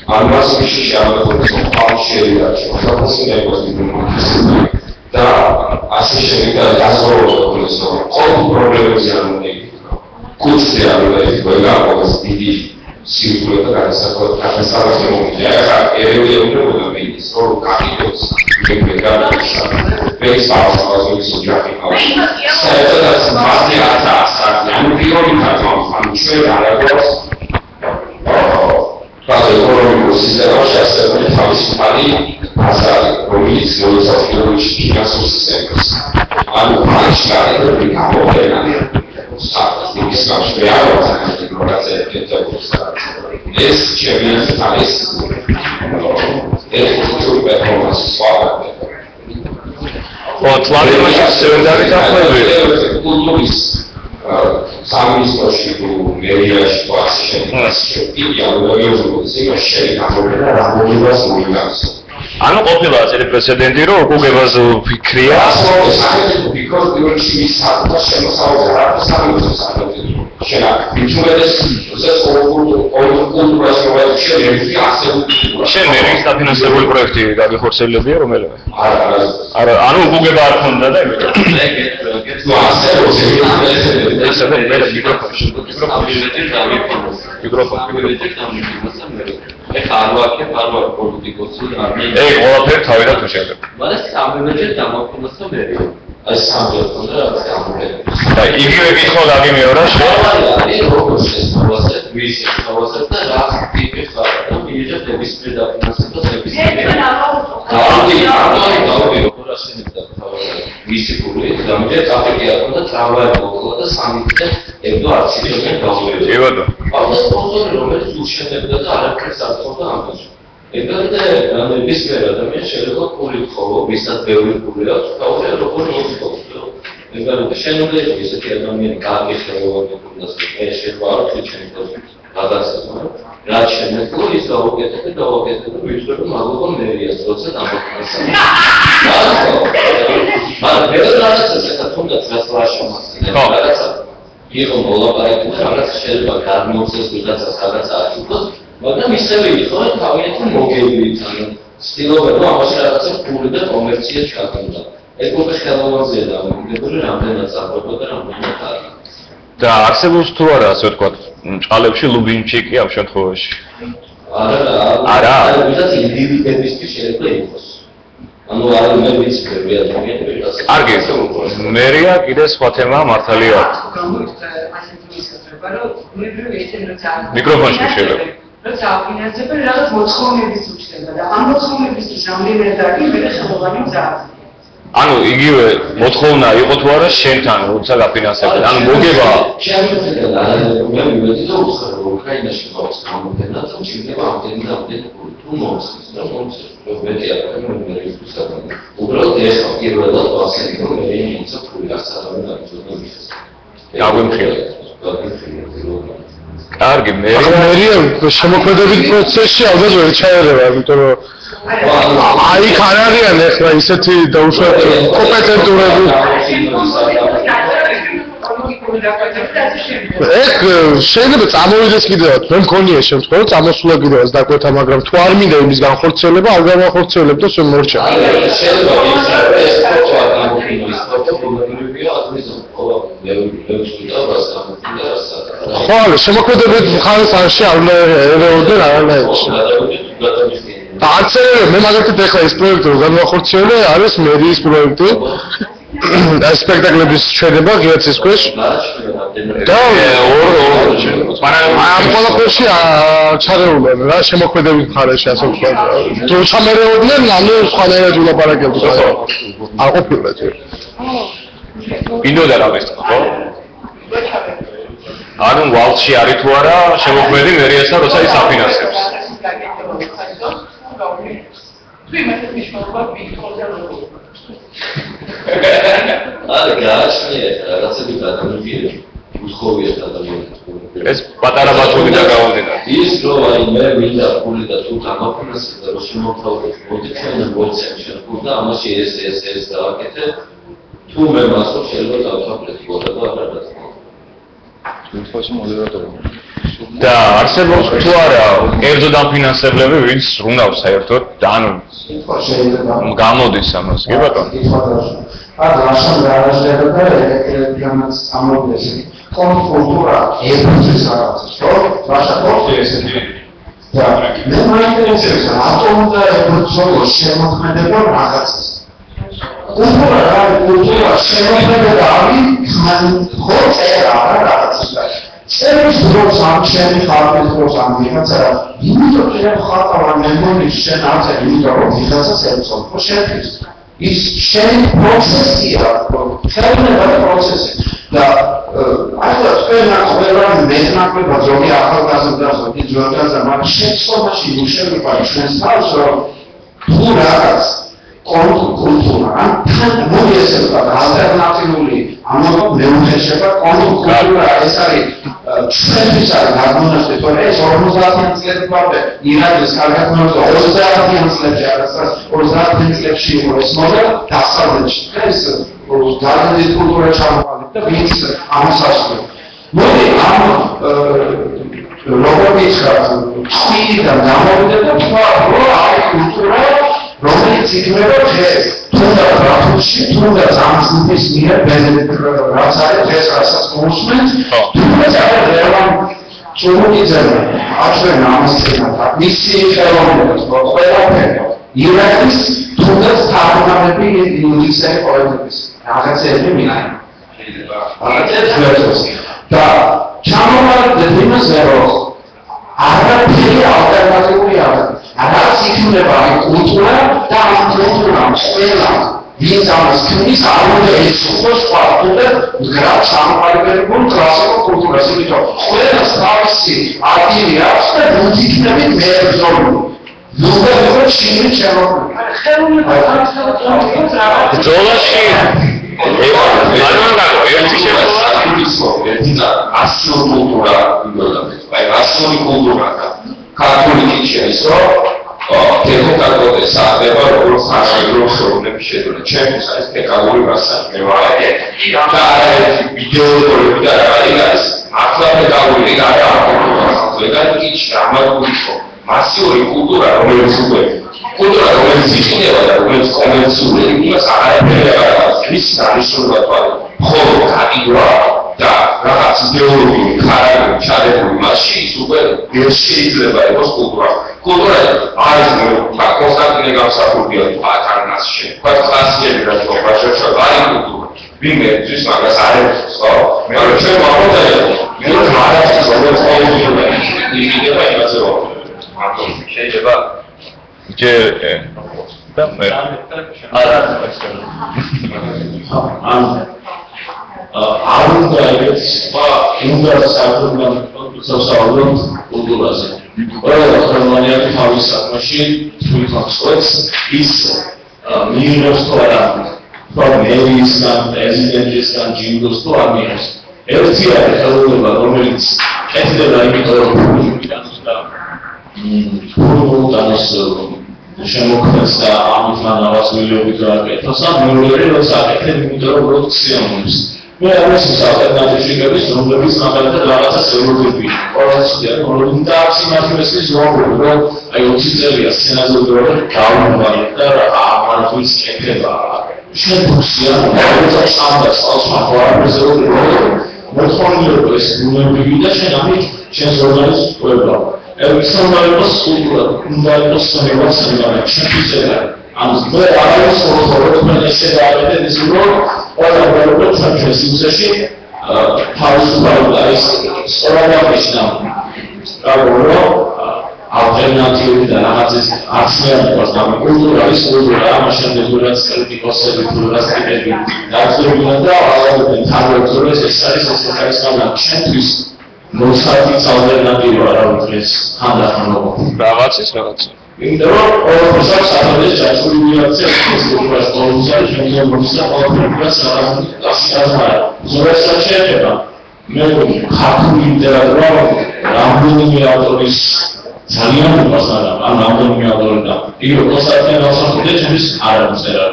ამას შეშამოწოს ფალშერია, შესაძლოა იყოს და ასე შეიძლება გასაუბროს ყოველ პრობლემაზე არ უნდა იქნება. კურსი არ უნდა იყოს დიდი სიკვდილი და განსაკუთრებით მომენტია. ახლა ეროვნული მომენტის რო კაპიტალს მეგრეგარისა ეს პასუხი სუჯაკი ყავს. საერთოდ მასი აცაა, ანუ პირველი ქართული ჩვენ არ აქვს ეკონომიკურ სისტემაში ასევე თავისუფალი ბაზარი, რომელიც მოსაწოდებს ფინანსურ სისტემას. ანუ ფინანსური გამოყენა ის გამშვეა, ეს ჩემს არის ეკონომიკური პერფორმანსის ფაქტორი. თვალებაში სევენდარი დახვევი. კულტურის სამინისტროში თუ მერიაში თუ ასე შემდეგ იალოიოზოს იმაში გამოიყენა რამონებას მოიგავს. ანუ ყოფილა ასეთი პრეცედენტი, რომ უკუგებას ფიქრია. because პირველში ის საკუთარ შემოსავალს არ აქვს სამინისტროს საკუთარ შენა მიჩვენეს ეს კულტურას რომელიც შენ მერიის დაფინანსებული პროექტი გაგეხორციელებია რომელიმე? არა, ანუ უგუგება არ ქონდა და იმიტომ. Ei, ყველაფერი თავიდან თუ შეიძლება. მაგრამ სამებეჭდ დამოქმედდა მე. ეს სამბოლო კონტრა და იგივე კითხვა გაგიმეორა არის როგორც ეს მოსეთ ვისი მოსეთ და რა ტიპი ხარ და მიიღებ ნებისმიერ დაფინანსებას ნებისმიერ ვისი ფული დამეჭდ აფრიკა და ტრამვაი მოკლა და სამიწე ებდო 10 მილიონი დავუვიო. კი ბატონო. ეს სპონსორი რომელიც უშენებდა და არაფერს არ თხოვდა ამას. ეგრეთე ნებისმიერ ადამიანს შეიძლება ფული ხოლო, ვისაც ბევრი ფული აქვს, თავზე როგორ მოხდება. ეგრეთე შენობები ესეთი ადამიანი გააგიხელოვანი ფულს ეს შეგვარო ჩვენი გადასაწყვეტ. რაც შემეძლო ის დაუკეთებ და ვიწყებ მაგალითად მერიას როცა დამოკიდებულია. მაგრამ ბედრასაც ესეთა თუნდაც გასვლაშა იყო მოლაპარაკება რაღაც შეიძლება გამოსცეს ვიღაცას რაღაც აჩუქოს მაგრამ ისევე იყო თავიანთი მოგებულით ანუ ცდილობენ რომ ამაში რაღაცა ფული და კომერცია ჩატარდა ეს უკვე ხელოვნურია და მოგებული რამდენად საფრთხე და რამდენად არა და არსებობს თუ არა ასე ვთქვათ ჭალებში ლუბინჩიკი ამ შემთხვევაში არა ვიღაც ინდივიდებისთვის შეიძლება იყოს ანუ არა მე ვიცი მე ადამიანები ასე კარგი მერია კიდე სხვა თემაა მართალია მიკროფონში შეიძლება როცა აფინანსებენ რაღაც მოთხოვნების უჩნდება და ამ მოთხოვნებისთვის რამდენად დაგიბერე ხელოვანი მზარდი ანუ იგივე მოთხოვნა იყო თუ არა შენთან როცა გაფინანსებენ ანუ მოგება შეიძლება მე ვიმედი რომ უკრაინაში მოხდეს გამოდენა და შეიძლება ამდენი თუ მოხდეს და მოხდეს მეტი არ მე ვისწავლე უბრალოდ ეს პირველად ვასწავლე რომ მე იმცა ფული აღსათავე დაიწყო გაგვიმხილა კარგი მერია შემოქმედებით პროცესში ალბათ ვერ ჩაერევა იმიტომ რომ აი ხარ არიან ახლა ისეთი დაუშვათ კომპეტენტურები ეგ შეიძლება წამოვიდეს კიდევაც მე მქონია შემთხვევა წამოსულა კიდევაც დაკვეთა მაგრამ თუ არ მინდა იმის განხორციელება არ გამახორციელებ და შენ მორჩა ხო შემოქმედებით ხარეს არში არ უნდა ერეოდნენ არანაირში და არცერე მე მაგალითად ეხლა ეს პროექტი რომ განახორციელე არის მერიის პროექტი სპექტაკლების ჩვენება ღიაცის ქვეშ და ამ ყველაფერში ჩარეულობენ რა შემოქმედებით ხარეში ასე ვთქვათ თუ ჩამერეოდნენ ანუ სხვანაირად ვილაპარაკებთ არ ყოფილა ჯერ ინდოდა რა ვესწრო ხო ანუ ვალში არის თუ არა შემოქმედი მერიასთან როცა ის აფინანსებს არა გააშნია რაღაცები გადამიგია უსხოვია ადამიანებს ეს პატარა ბათუმი დაგავდენა ის რომ აი მე მინდა ფული და თუ გამაფინანსებ და რომ შემოვთავაზოთ მოდი ჩვენ მოცემ ფული და ამაში ეს დააკეთე თუ მე მასო შეიძლება დავთვალეთ ყოლა და არა თვითონ მოდერატორი და არსებობს თუ არა კერძო დაფინანსებლები ვინც რუნავს საერთოდ და ანუ გამოდის ამას კი ბატონო არა რაშან გარაშდება და ელექტრონიკაც ამოდის კონტროლურა ეფუძის რაღაცას ხო რაშა ხორცი ესეთი და მე მაინტერესებს რატომ და ეფუძოს შემოქმედება რაღაცას კულტურა რა კულტურა შემოქმედება არის ხო წერა რაღაცას წერის დროს ამ შენი ხალხის დროს ამ ვიღაცა იმიტომ რომ ხალხა მემონი შენ არც იმიტომ რომ ვიღაცას έψო ხო შეფის ის შენი პროცესია ხელოვნება და პროცესი და აი თქვენა ყველა მეტნაკლებად ზოგი ახალგაზრდა ზოგი ჯორჯანსა მაგ შეცდომაში უშენება ჩვენს თავს რომ თუ რაღაც კონტრკულტურა თან მოიესება ალტერნატიული ამიტომ მეუღეშება კონტრკულტურა ეს არის ჩვენთვის არის გაგონასტე თორე ეს 50-იან წლებში ვარდე ირანის კარგად მოხდა 30-იან წლებში არასდროს 30-იან წლებში იყო ეს მოდა დასავლეთში ეს ძალიან დიდი კულტურა ჩამოყალიბდა და ვინც ამას ასრულებს მოდი ამ როგორ მითხრათ, თვითონ გამოვიდა და თქვა, რომ არის კულტურა, რომელიც იქნება დღეს, თუნდაც რაფუში, თუნდაც ამ ჯგუფის მიერ რაც არის დღეს, რასაც მოусმენთ, თუნდაც არის რეალურად ჩუმუიძემ, აჩვენა ამას წინათ, მისი ხელოვნებას, ყველაფერი, ირანის თუნდაც თარგმანები ინგლისური პოეტების, რაღაცები მინაი. და ჩამოვარდეთ იმაზე, რომ არაფერი ალტერნატიული არ არის. რაც იქნება აი კულტურა და ამ კულტურამ ყველა ვინც ამას ქმნის არ უნდა ეცხოვოს პარტნიორ მდგრად სამყაროებრივ კლასიკურ კულტურას, იმიტომ ყველას თავისი ადგილი აქვს და ვინც იქნებით მებრძოლი. ნუ შეიძლება შემოგვიყვანოს. ძოლაში ასური კულტურა ვიგოდებით. აი ასური კულტურა კათოლიკი შეიძლება თექნიკალურად საერთოდ როგორც ახალგაზრდობის პრობლემები შეძლებენ. ჩემთვის არის თექნიკური მასალა. და იდეოლოგიური და რაღაც ახლა თექნიკური და თექნიკური ჩამაგულიყო მასიური კულტურა რომელიც უკვე კულტურა რომელიც იქნება და რომელიც კონვენციული იმას არაფერი არ აქვს. ის დანიშნულება თვალე. ხოლო კატეგორია და რაღაც იდეოლოგიური ხარაგები ჩადებული მასში ის უკვე ვერ შეიძლება იყოს კულტურა. კულტურა არის კონსტანტინე გამსახურდია პატარნასში. բայց კლასიკები რაც ვაჟებსა არის კულტურა. ვინმე ის მაგას არ ეხოს, ხო? მე არ ჩემ ამოდაია. მე რომ არის როგორც ყოველდღიურად იქნება იმაზე რომ მარტო შეიძლება ჯერ და მე არ უნდა ეგეც უნდა საუბრობთ კულტურაზე. ყველა ხელოვანი თავის საქმეში თვითონ სწორს ის მიიღებს თუ არა პრემიერისგან, პრეზიდენტისგან ჯილდოს თუ არ მიიღებს. ერთი არის ხელოვნება, რომელიც ეთდება იმიტომ რომ ფულდანოს შემოქმნეს და ამიტომ რაღაც მილიობით რა აკეთოს და მეორე როცა აკეთებ იმიტომ რომ პროდუქციონებს. მე ამას ალტერნატივში გების რომლებიც მაგალითად რაღაცას ევროპები ყოველწლია რომ და სიმართლეს ზოგადად რომ აი 20 წელია სცენაზე რომ გავუმართ და ამართვის ეკება შეფუსია როცა სამას წელს მაგალითად რომ მოთხოვნილება ეს გუნები და შენ ამით შენს ორგანიზმს ყვება ეს სამაიოს კულტურა უნდა იყოს სამეცნიერო შეფუსება ამის მე არის ხოლმე ესე დაავადეთ ის რომ ყველა პრობლემა საერთოდ ისეში თავისუფალ არის სწორადღიშნა როგორ ალტერნატიული და რაღაცის ახსნებას და კულტურის კულტურა ამაშენ როგორც კრიტიკოსები თურას კიდები დაძლებიან და ალბათ თავისუფლად ეს არის სამართლის მოსათის ალტერნატივა რა უწეს ხანდახანობა რაღაცის იმიტომ რომ ყოველთვის საერთოდ ჩასული რეაქცია ის კულტურას ყოველთვის შემდგომ მოსახლეობას აღარ ზოგადად შეიძლება მე ქართული ლიტერატურა რამდენიმე ავტორის ძალიან უპასარა ამ რამდენიმე ავტორი და იო კონსტანტინოს ახდეჩის არ ამწერა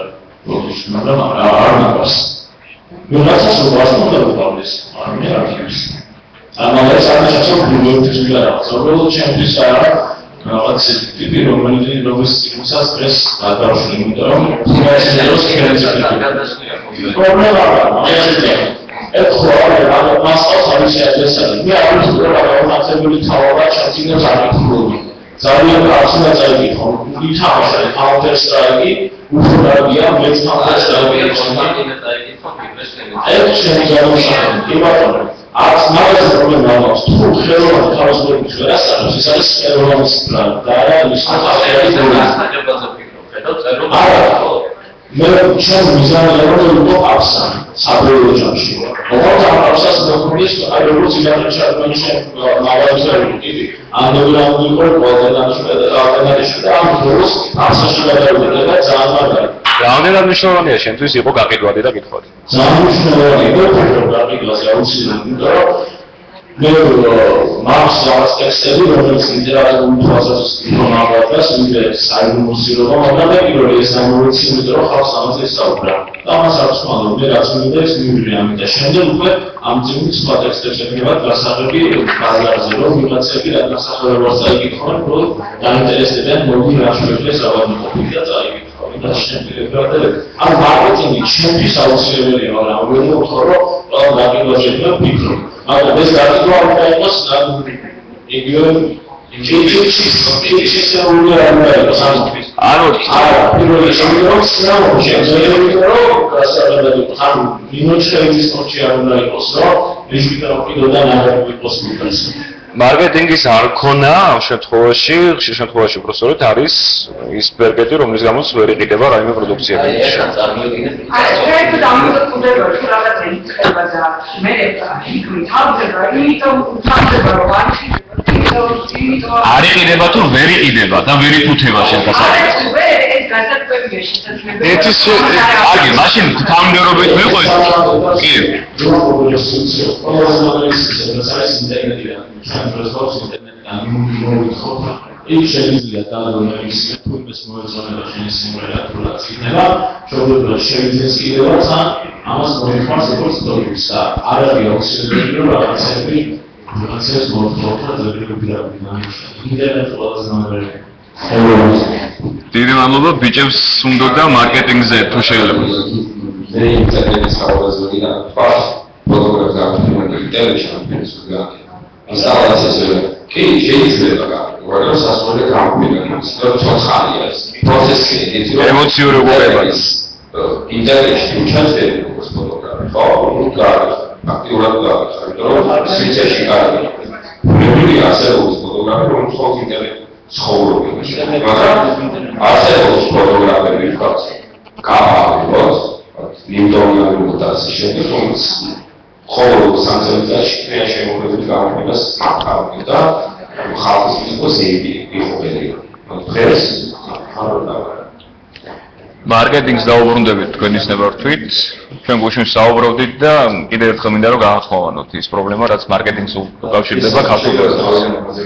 მაგრამ არ მაგას მე რასაც ვასწავლე დავლის არ მე არქივს ამას ამაშო ბიბლიოთეკის მიგარა ზოგადად ჩემთვის არა რაღაც ტიპი რომელიც სტიმულსაც დღეს გადავშლი იმიტომ რომ ფინანსიეროს კრიზისი პრობლემა არის ეხლა ამ მასალას არის შესაძლებელი მე არ ვიცი რა განსაკუთრებული თავობა ჩაძინებს არქიტექტურული ძალიან კარგია წაიკითხო ითამაშა counter strike უბრალოდია მეც counter strike-ი ეს შემიძლია იმათო არც მაგას პრობლემა აქვს თუ ხელოვანი თავისუფლების ხელასაყრელს ის არის ხელოვანის პლანი და არა ის მე ჩემ მიზანია რომ იყო აფსა საბოლოო ჯამში ოღონდ ამ აფსას მოხდეს აი როგორც იმართაშარდანში მაგალითად ტიპი ანდერგრაუნდი იყო ალტერნატივაში და ამ დროს აფსაში გადავიდა და ძალიან მაგარი რამდენად მნიშვნელოვანია შენთვის იყო გაყიდვადი და კითხვადი ძალიან მნიშვნელოვანია იყო გაყიდვაზე აუცილებელი იმიტომ რომ მე მაქვს რაღაც ტექსტები რომელიც ლიტერატურული თვალსაზრისით მომავალი და სულ საერთო მუსიკა მაგრამ მე პირველი ეს ამორიცი იმიტომ რომ ხალხს ამაზე საუბრა და მას აქვს თვალო, მე რაც მინდა ის მივიღე ამიტომ. შემდეგ უკვე ამ ძიმის სხვა ტექსტებს ეკნებათ გასაღები ბაზარზე, რომ ვიღაცები რადგან სახელმწიფოს წაიკითხონ, რომ დაინტერესებიან მოდი რა შეგვიძლია საბანკო და წაიკითხონ და შემდეგ ამ მარკეტინგი ჩვენთვის აუცილებელია, მაგრამ ვერ ვთქვა, რომ დაგიგვაჟებია ფიქრო. მაგრამ ეს გარკვეულ არ იყოს იგივე ანუ პირველი შემდგომ შეიძლება რომ გასაგებად ან მინუჩების სპორტი არ უნდა იყოს, რომ ვიჟიტარო კიდოდან არ იყოს მიტას. მარკეტინგის არ ქონა ამ შემთხვევაში, ხშირ შემთხვევაში უბრალოდ არის ის ბერგეტი, რომლის გამოც ვერ იყიდება რაიმე პროდუქცია. აი, ეხლა წარმოგიდგენთ. აი, ეს დამოკიდებულებაა, თუ რაღაც ეხება და მე იქ თავდება, იმიტომ თავდება, რომ არ იყიდება თუ ვერ იყიდება და ვერ იფუთება შენ გასაგებად. ეს გასაგებია შესაძლებელი. კარგი, მაშინ თანმიმდევრობით მეყვეს. კი. ის შეიძლება დაგვიმერის თუმცა მოეწონება შენი სიმღერა თუ რაც იქნება, შეგვიძლია შევიძინოს კიდევაც ან ამას მოიხმარს როგორც სტორის და არ არის აუცილებელი რომ რაღაცები Gracias por todo el recuperar ინტერნეტი ყველაზე ნამდვილი. დიდი მადლობა ბიჭებს უნდოდა მარკეტინგზე თუ შეიძლება. მე ინტერნეტის ხალხზე და ფას ფოტოგრაფია და ტელევიზიონის გაკეთება. ინსტალაციაზე კი შეიძლება გაკეთება, მაგრამ სასწავლო გამომიგონოს. თოცხალია ეს პროცესი ემოციური უყურება. ინტერნეტში უჩანს როგორც ფოტოგრაფია. ხო, უკარგავს. აქტიურად გაგახსენებთ, რომ სივრცეში კარგი. მე არსებობს ფოტოგრაფია, რომ მხოლოდ ინტერნეტ ცხოვრობებში. მაგრამ არსებობს ფოტოგრაფები, რაც გამოვიდოს, ნიმდომიანად და ასე შემდეგ, რომელიც მხოლოდ სამწელიწადში ფრეა შემოქმედებით გამოვიდოს აკავი და ხალხის მიღოს იგივე. დღეს არ უნდა მარკეტინგს დაუბრუნდებით თქვენის ნებართვით. ჩვენ გუშინ საუბრობდით და კიდევ ერთხელ მინდა რომ გაახმოვანოთ ის პრობლემა, რაც მარკეტინგს უკავშირდება ქართულ ენაზე.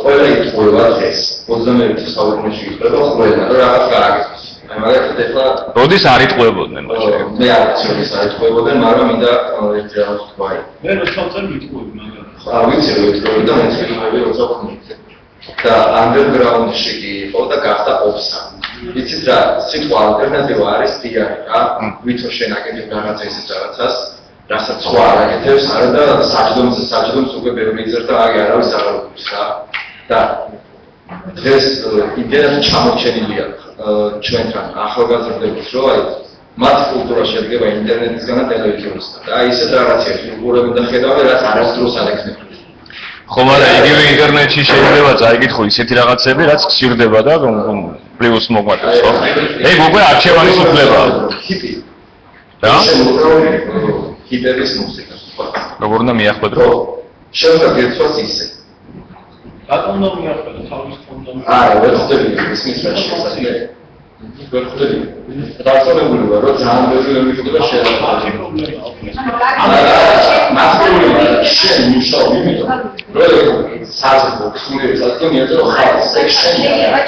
ყველა იტყუება დღეს 21 საუკუნეში იტყუება ყველა რომ რაღაც გააკეთოს. აი მაგალითად ეხლა როდის არ იტყუებოდნენ მაშინ? მე არ ვიცი როდის არ იტყუებოდნენ, მაგრამ მინდა ერთი რაღაც თქვა. მე რო ჩავწერ ვიტყუები, მაგრამ ხო ვიცი რომ იტყუები და მეცხრობები როცა ვქნით. და underground-ში კი იყო და გახდა ოფსა. იცით რა, სიტყვა ალტერნატივა არის PR რა, ვითო შენ აკეთებ რაღაცა ისეთ რაღაცას, რასაც სხვა არ აკეთებს, არა და საჯდომს უკვე ვერ მიწერდა, აი არავის არ აქვს რა. და დღეს იმდენად ჩამოჩენილია ჩვენთან ახალგაზრდების, რომ აი მათ კულტურა შედგება ინტერნეტისგან და ტელევიზორისგან. და აი ესეთ რაღაცებს უყურებ და ხედავ, რაც არასდროს არ ექნება. ხო, მაგრამ იგივე ინტერნეტში შეიძლება წაიკითხო ისეთი რაღაცები, რაც გსირდება და პლუს მოგმატებს, ხო? ეგ უკვე არჩევანის უფლებაა. ჰიპი. რა? ჰიპების მუსიკა. როგორ უნდა მიახვედრო? ხო. შეიძლება გეცვას ისე. რატომ უნდა მიახვედრო თავის კონდომი? არა, ვერ ხდები ისმის რა შესაძლია. ვერ ხდები. დაწონებული ვარ, რომ ძალიან ბევრი მიხდება შეიძლება. მასწავლებელი შენ მუშაობ იმიტომ, რომ საზღვაო ქსულებს ადგილია და ხალხს ექშენია.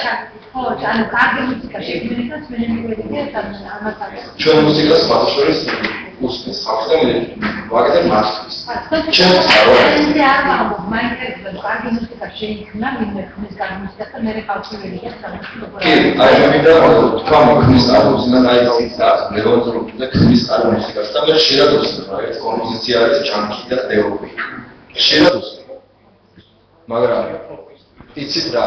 ხო, ანუ კარგი მუსიკა შეგვიძლია ჩვენი ამასაც. ჩვენ მუსიკას ბავშვებს უსმენს ხალხს და ვაკეთებ მასთვის. ჩვენ ეს არ ვამბობ, მაინტერესებს კარგი მუსიკა შეიქმნა, ვინმე ხმის კარგი მუსიკა და მე ხალხი ვერია სამწუხაროდ. კი, აი მე მინდა თქვა ხმის კარგი და აი და ლევონტროპი და ხმის კარგი მუსიკას და მე შეიძლება ვუსმენ, რა ეს კომპოზიცია არის ჩანკი და დეოპი. შეიძლება ვუსმენ. მაგრამ იცით რა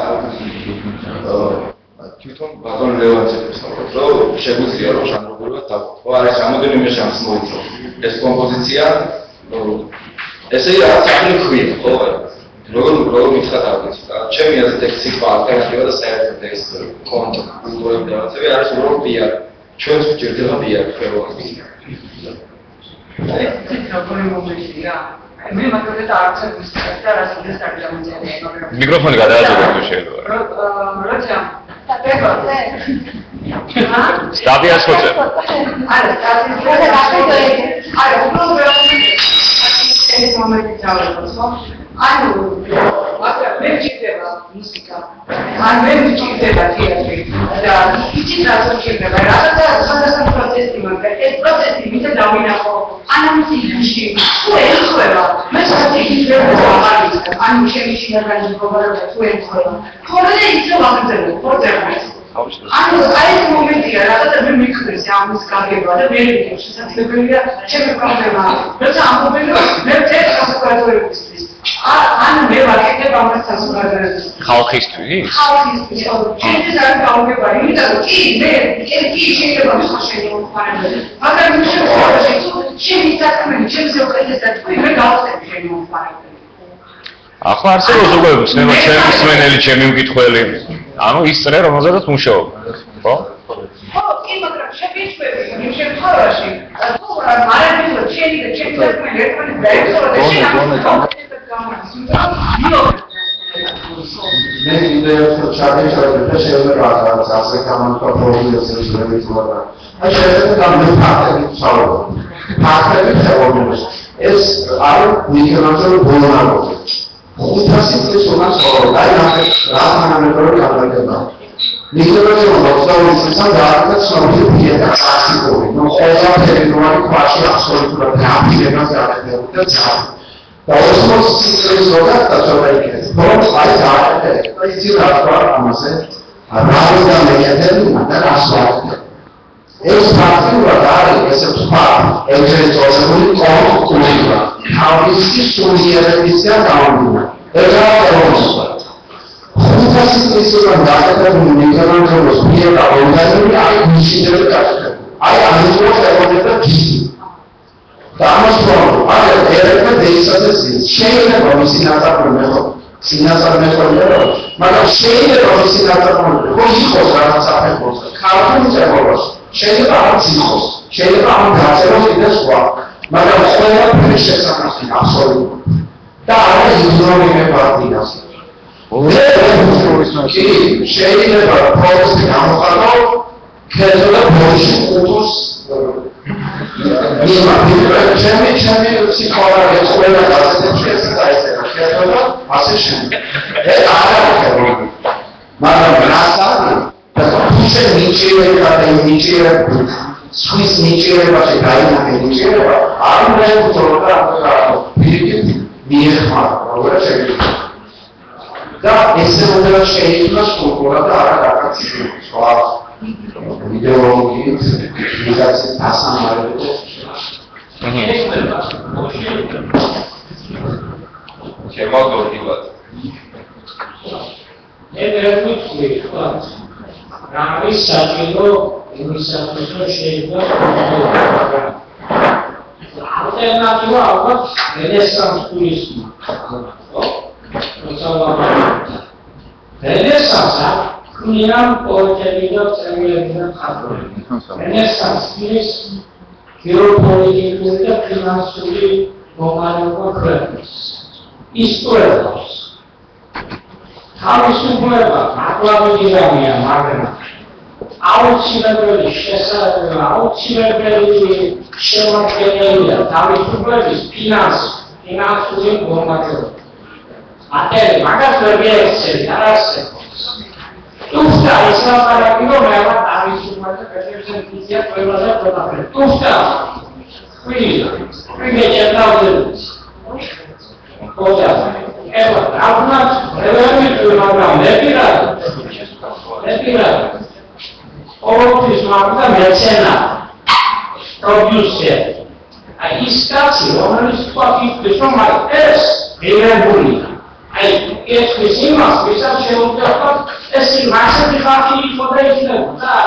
თვითონ ბატონ ლევონტროპი საუბრობს, რომ შეგვიძლია რომ ჟანრულად დავყო. არის რამოდენიმე ჟანრს მოიწო. ეს კომპოზიცია ესე რა საქმე ხويا, ხო? როგორ მითხრა დავიცი. ჩემი აზრით ეს სიტყვა ალტერნატივა და საერთოდ ეს კონტექსტური რაღაცები არის უბრალოდ PR. ჩვენს გვჭირდება PR ხელოვნების. ეს როგორი მომენტია? მე მაგალითად არც არ ვიცი და რას უნდა დაგამოწევი, მაგრამ მიკროფონი გადააჭერეთ შეიძლება. როცა დაგეგმე. სტატიას ხოჭე. არა, არა, უბრალოდ ეს მომენტი ჩავარდოს, ხო? ანუ მაგრამ მე მჭირდება მუსიკა. ან მე მჭირდება თეატრი და იცით რა მჭირდება? რაღაცა სხვადასხვა პროცესი მაქვს. ეს პროცესი მითო დავინახო ანალიზში. თუ ეხება, მე სტრატეგიულად ვაღარით. ან შემიშინა განმგობარება თუ ეხება. ხოლმე ისე ვაღწევ, პროცესს. ანუ აი ეს მომენტია, რაღაცა მე მიქრის ამის გაგება და მე ვიგებ შესაძლებელია ჩემი პრობლემა. როცა ამბობენ რომ მე წეს საზოგადოებისთვის. ან მე ვაკეთებ ამას საზოგადოებისთვის. ხალხისთვის? ხალხისთვის. ჩემთვის არ გავუგება, იმიტომ რომ კი მე კი შეიძლება სხვა შემოყვანილი. მაგრამ იმ შემთხვევაში თუ ჩემი საქმე, ჩემზე უკეთესად თქვი, მე გავხსენ შემოყვანილი. ახლა არსებობს უკვე ცნება ჩემი მსმენელი, ჩემი მკითხველი. ანუ ის წრე რომელზედაც მუშაობ. ხო? ხო, კი, მაგრამ შეგვიჩვევი იმ შემთხვევაში, თუ მარადიო ჩემი და ჩემი საქმე ერთმანეთს დაეცვალა და მე იდეა ჩაგეჭრა და შეიძლება რაღაც ასე გამონტა პრობლემებს შეგვიძლია. აი შეიძლება გამოფხატები ვსაუბრობ. ფაქტები შეგვიძლია. ეს არის მიკრონაზორი ბოლონაროზე. 500 წლის უნდა ცხოვრობ. აი რა თანამედროვე განვითარება. მიკრონაზორი მოსწავლეებთან დაახლოებით ცნობილია და კლასიკური. ნუ ყველაფერი ნორმალი ქვაში აბსოლუტურად გაფრთხილებას გადადებოდა და ძალიან და ოსმოს სისტემის როგატა ჩავაიქეთ. რომ აი საერთოდ ის რა თქვა ამაზე რა გამეიადება და რა სწავლობდა. ეს ფაქტურად არის ესე ვთქვა, ეგრეთ წოდებული კონკურსია. თავისი სულიერებისგან გამომდინარე. ეს რა კონკურსია? 500 წლის წინ დაწყებული მიკრონაზორის მიერ ორგანიზებული აი მისიდები გაკეთდა. აი ამიტომ შეგვიძლია გიზი. და ამას ვთქვი, აი ერექა დეისაძეს შეიძლება მისი ნაწარმოები ხო? სინასწარმე ხოლმე, მაგრამ შეიძლება მისი ნაწარმოები ხო იყოს რაღაც საფეხურს, ქართული წერილს. შეიძლება არც იყოს, შეიძლება ამ გაცემას კიდე სხვა, მაგრამ ყველაფერი შესაძლოა აბსოლუტურად. და არა იგნორირება პარტიას. კი, შეიძლება პროცესი გამოხატო, ქერძო ბოში კულტურს ჩემი ფსიქოლოგი ყველა გასაგებია ესეა ქერძო ასე შემდეგ. ეს არ არის პრობლემა. მაგრამ რასადი ისე ნიჭიერება და ნიჭიერება სვის ნიჭიერებაში დაინახე ნიჭიერება არ უნდა უთხოვო და პირიქით მიეხმარა როგორ შეიძლება და ესე უნდა შეიძლება სკოლა და არა გაკეთება სხვა იდეოლოგიით ვიღაც დასამარებო შემოგდივართ ედერგვიჩი ხო არის საჭირო იმისათვის რომ შეიძლება ალტერნატივა ალბათ რენესანს ტურიზმი ხო? რენესანსა ქმნიან პოლიტები და წევრები და ხალხები. რენესანსის გეოპოლიტიკური და ფინანსური მომავალობა ქვეყნის ისტორიას თავისუფლება აკლავიდიანია, მაგრამ აუცილებელი შემადგენელია თავისუფლების ფინანსური მომავალობა. ატელი მაგას ვერ მიეცემ არასდროს. თუმცა ის ლაპარაკი რომ მე ვარ თავისუფლად პერსპექტივია ყველაზე პრობლემა. თუმცა ვინმე ჯერდაუდეს. ხოდა ეხლა აღნაც რელევანტური მაგრამ ნებირა ყოველთვის მაგდა მეცენა პროდიუსერი აი ის კაცი რომელიც თქვა ის რომ ეს ერებულია აი ეს იმას ვისაც შეუძლია ეს მასები ხალხი იყო და იქნება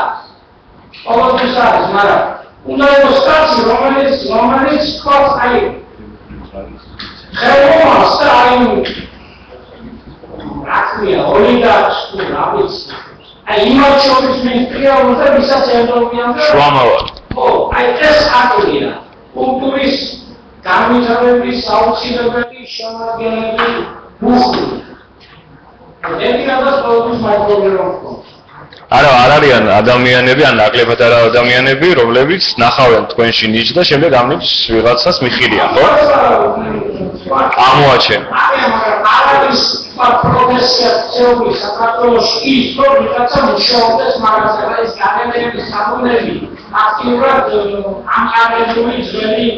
ყოველთვის არის მაგრამ უნდა იყოს კაცი რომელიც თქვა აი ხელოვანს და აი რაკია ოლიგარქს თუ რაბიც აი იმათ შორის მინისტრია უნდა ვისაც ევროპიან და შუამავალი ხო აი ეს აკულია კულტურის განვითარების აუცილებელი შემადგენელი მუხლი ეთიკადას ყოველთვის პრობლემა არა არ არიან ადამიანები ან ნაკლებად არა ადამიანები რომლებიც ნახავენ თქვენში ნიჭს და შემდეგ ამ ნიჭს ვიღაცას მიხილიან ხო? ამოაჩენ. არის სხვა პროფესია წეული საქართველოში ის რომ ვიღაცა მუშაობდეს მაგაზე და ეს განელების საბუნები აქტიურად ამყარებული ძველი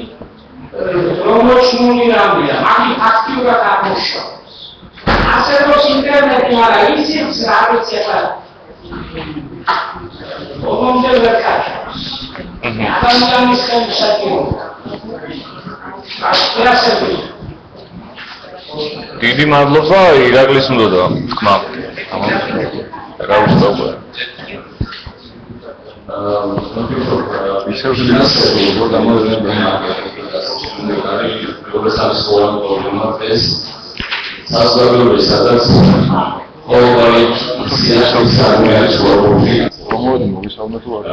რომოჩნული რამეა მაგით აქტიურად ამუშავებს ასე რომ ინტერნეტი არა ისიც რა ვიცი ახლა ომამდე ვერ კაჩავს ადამიანის ხელმისაწვდომობა ასპირაციები დიდი მადლობა ირაკლის უნდოდა თქმა რა ვუსწავლე ისევ შეიძლება როგორ დამოუკიდებლად საზოგადოების სადაც ყოველი სიახლეების ვარდები რომელი მოგისალმე თუ არა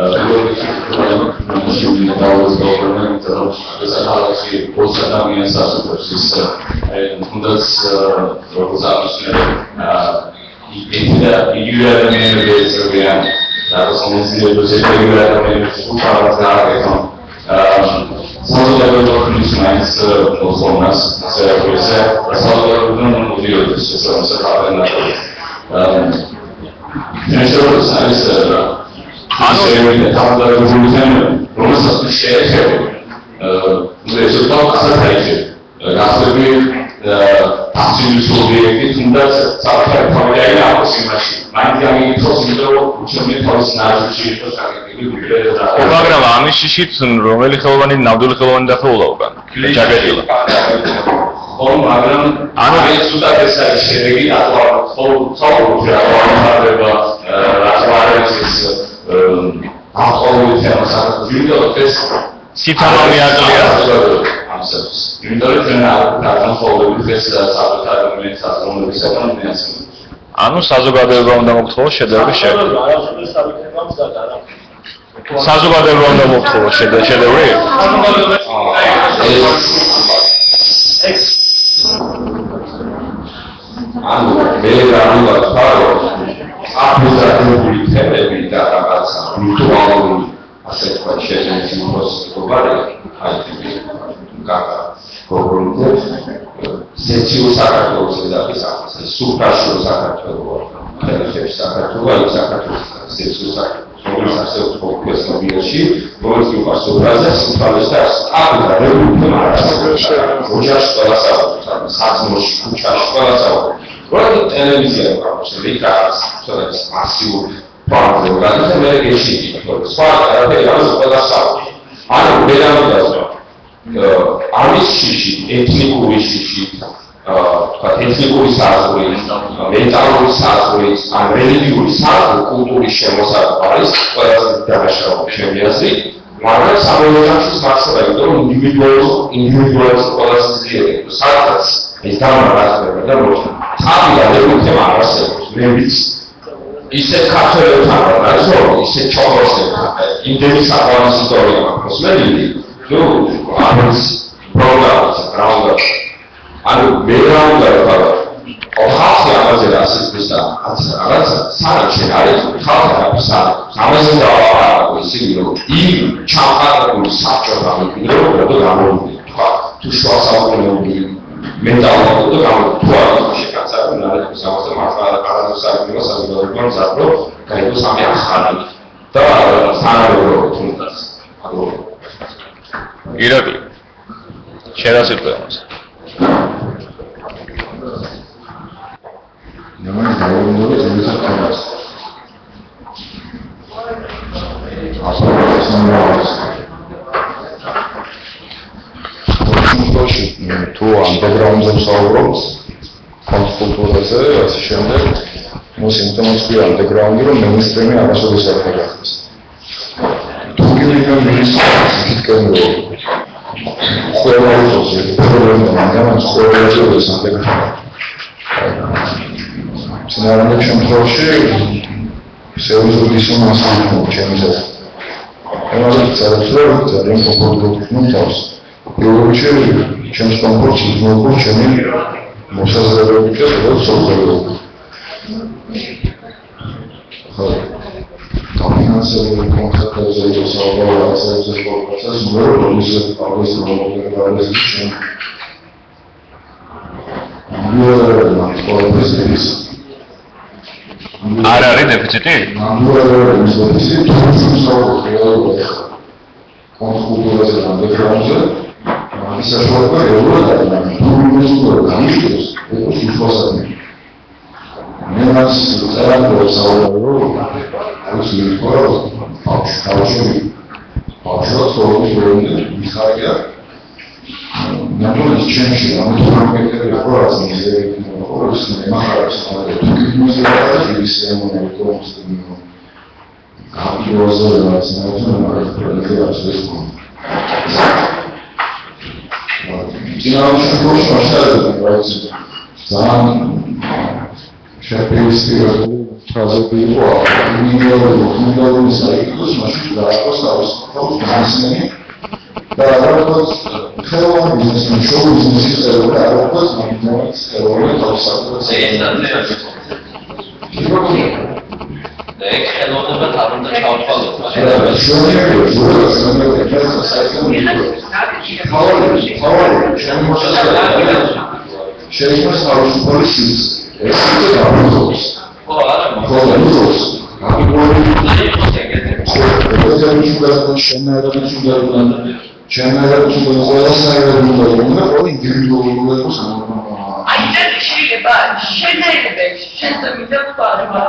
მაგრამ ამის შიშით რომელი ხელოვანი ნამდვილი ხელოვანი დახოვლა უკან ჩაგედილა მაგრამ ეს უბრალოდ ეს არის შედეგი ახლავ სიტამამი აძლია ანუ საზოგადოება უნდა მოგთხოვოს შედევრი საზოგადოება უნდა მოგთხოვოს შედევრი ანუ მე რა უნდა ვთქვა აპოზიტიური თემები და რაღაცა ვირტუალური ასე თქვა შეჯამის მოსწავლე აი გაგა სეციო საქართველოს და ისე სუპრაშო საქართველოს ხელშეში საქართველოს სეციო საქართველოს ასევე ფოკუს მობილში როგორც უყარს უბრალოდ სუფრალეს და აბა რეგულირება ოჯახში ყველასა საძმოში ქუჩაში ყველასა როდი ტელევიზია გვაქვს რიკას სადაც მასიური ბანკი გადადა მე გეში სხვა არაფერი არ ყველასა ანუ მე დავდასო არის შიში ეთნიკური შიში თქვა ეთნიკური საზღური მენტალური საზღური ან რელიგიური საზღური კულტურის შემოსავალი არის ყველაზე დაშავებული შემიაზრი მაგრამ სამოქალაქო მასშტაბი რომ ინდივიდუალიზმი ყველაზე ძლიერი სადაც ეს დამარცხება და მოხდა თავი ადეკვატი მარასებს მე ვიცი ისე ქართველებთან არის რომ ისე ჩავარსებთან იმდენი საყვარლის ისტორია მაქვს მე ნუ არის პროგრამა რაუნდა ანუ მე რაუნდა ხალხი ამაზე რასიზმის და რაღაცა საერთოდ არის ხალხი რასა ამაზე დავაყო ისინი რომ იმ ჩამყარებული საბჭოთა მემკვიდრეობა გამოვიდა თქვა თუ შუა საუკუნეებში მენტალურად და გამოვიდა შეკაცებული ნარატივის ამაზე მართლა არასაკმაო საზოგადოებამ ზარდო გაიგო სამი ახალი და სანაერო თუნდაც ანუ ირაკლი შედასიტყვე ამაზე ნამაი დაუბრუნდა ზოგადად თამას თუ ანდერგრაუნდზე ვსაუბრობთ კონსულტაციაზე ასე შემდეგ მოსიმპტომას კი ანდერგრაუნდი რომ მეინსტრიმი არასოდეს არ გახდეს თუ გინდა მიისკენ ხოლმე პრობლემა მაგრამ ხოლმე ეს ანდერგრაუნდი სცენარული შემთხვევაში სერიოზული სიმასაა ჩემზე ამაზე ძალიან კომფორტული მომწონს ევროპაში ჩემს კომფორტს მოგო ჩემი მოსაზრებები და სოციალური ხო დაფინანსებული კონტრაქტებზე ისაუბრებაზე პროცესს მოერგოს ამის პრობლემები არ არის დეფიციტი? Natomiast cięższy, a my tu mamy takie poradzą, że nie ma charakteru, to nie zgadza się z tym, z tym, a i rozwiązać, ale to jest Ginał się proszę o szereg, sam szepieńskiego frazę było, nie miał znajomych, znaczy, że postawił się Hello, biznesmen, show business, aeroports, maintenance, aeroports, General to the whole side of the world, individual levels. I don't see about shed the middle part of the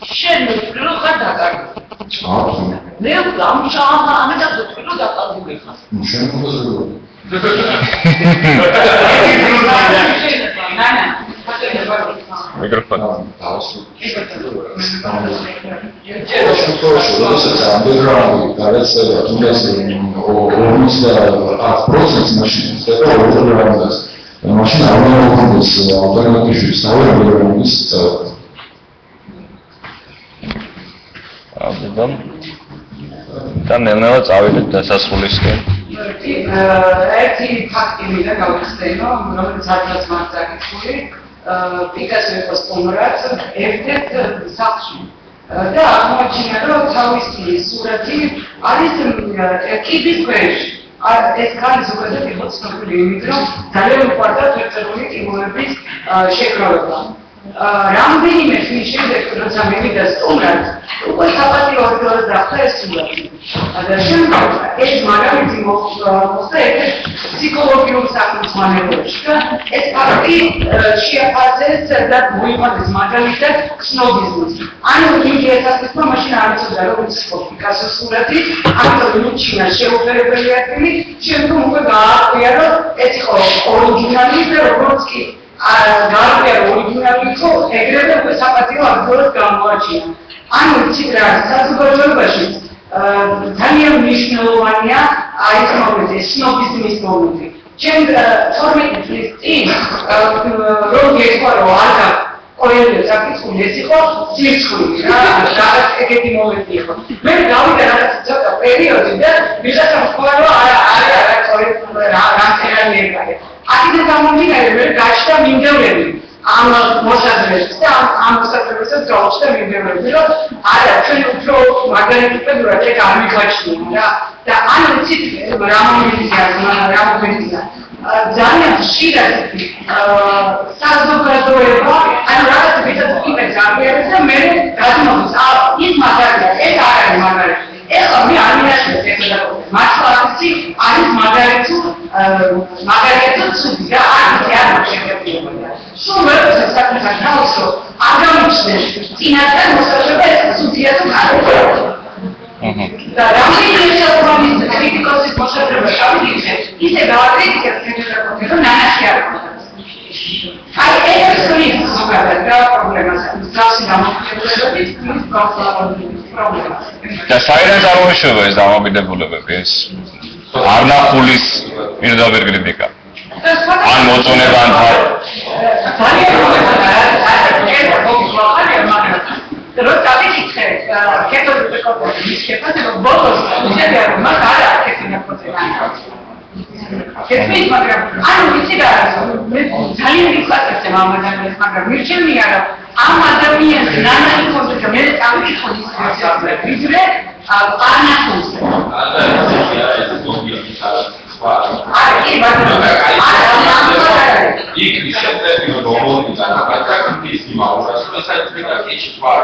shed look at that. Live long shot and that's the look at the Microphone. Tam nel-nela წავიდეთ დასასრულისკენ. ერთი ფაქტი მინდა გავიხსენო, რომელიც არც მართ დაგიწყული. Პიკასო იყო სტუმრად ერთ-ერთ სახლში და აღმოაჩინა, რომ თავისი სურათი არის კიბის ქვეშ. ეს ხალი ზოგადად იყო ცნობილი იმით, რომ ძალიან უყვარდა თეთრული კიბოების შეკრავება. რამდენიმე ხნის შემდეგ, როცა მივიდა სტუმრად, უკვე საპატიო ორდერს დახვდა ეს სურათი. და შემდეგ ეს მაგალითი მოხდა ერთ ფსიქოლოგიურ საქმიანობაში და ეს ფაქტი შეაფასეს და მოიხადეს მაგალითად ცნობიზმს. ანუ იგი ესაზღვრება მაშინ არ იცოდა როგორც იყო პიკასოს სურათი, ამიტომ უჩინა შეუფერებელი ადგილი, შემდგომ უკვე გააღვია, რომ ეს იყო ორიგინალი და როგორც კი გააღვია ორიგინალი იყო, ეგრევე უკვე საპატიო ორდერს გამოაჩინა. ანუ იცით რა, საზოგადოებაში ძალიან მნიშვნელოვანია ის მომენტი, სნობიზმის მომენტი. ჩემ 12 წლის წინ რომ გეკვა რომ არ ყოველდღე საკითხული ეს იყო ძირცხვილი რა, რაღაც ეგეთი მომენტი იყო. მე გავიდა რაღაც ცოტა პერიოდი და ვიღაცა თქვა რომ არა ყოველდღე რაღაცა მიერკარე. აქედან გამომდინარე მე გაჩნდა მიმდევრები. ამ მოსაზრებას და ამ მოსაზრებასაც გავუჩნდა მიმდევრები, რომ არა ჩვენ უფრო მაგალითად ეგ არ მიგაჩნია რა. და ანუ ცით რა მომენტია ძალიან ხშირად საზოგადოება ანუ რაღაც ვიდრე იმას აღიარებს და მე გადმოდის ის მაგალითია ეს არ არის მაგალითი ეხლა მე არ მინაშენს ეს და მართლაც არის მაგალითად ცუდი და არ შეიძლება სულ ვერ საკითხი თავსო არ გამიჩნდეს წინასწარ მოსაზრება ეს ცუდია თუ არა და რამდენი შეფორმის კრიტიკოსის მოსაზრება შევიდეთ, ისე გავაკრიტიკებ კრიტიკოსებს, რომ ნანაში არ ხდება. აი ეს ის ზოგადად რა პრობლემაა. დასი დამოკიდებულებით ის პრობლემა. და საერთოდ წარმოიშობა ეს დამოკიდებულებები ეს არნახულის პირდაპირ კრიტიკა. ან მოწონება ან Rota vedice, che cosa ti ricordo? Che fate un voto, ma cara che ti ne poteva. Che mi magari, hanno visto ძალიან მიხარდა მაგალითად, მაგრამ მირჩევი არა, ამ ადამიანს ნანალი კონტაქტი მე წავიკითხოთ ის პროცესი, ვიდრე არნახულს. იქ შეწყვეტილ მომენტს აკაკის იმაურას ესეთი კაცი ვარ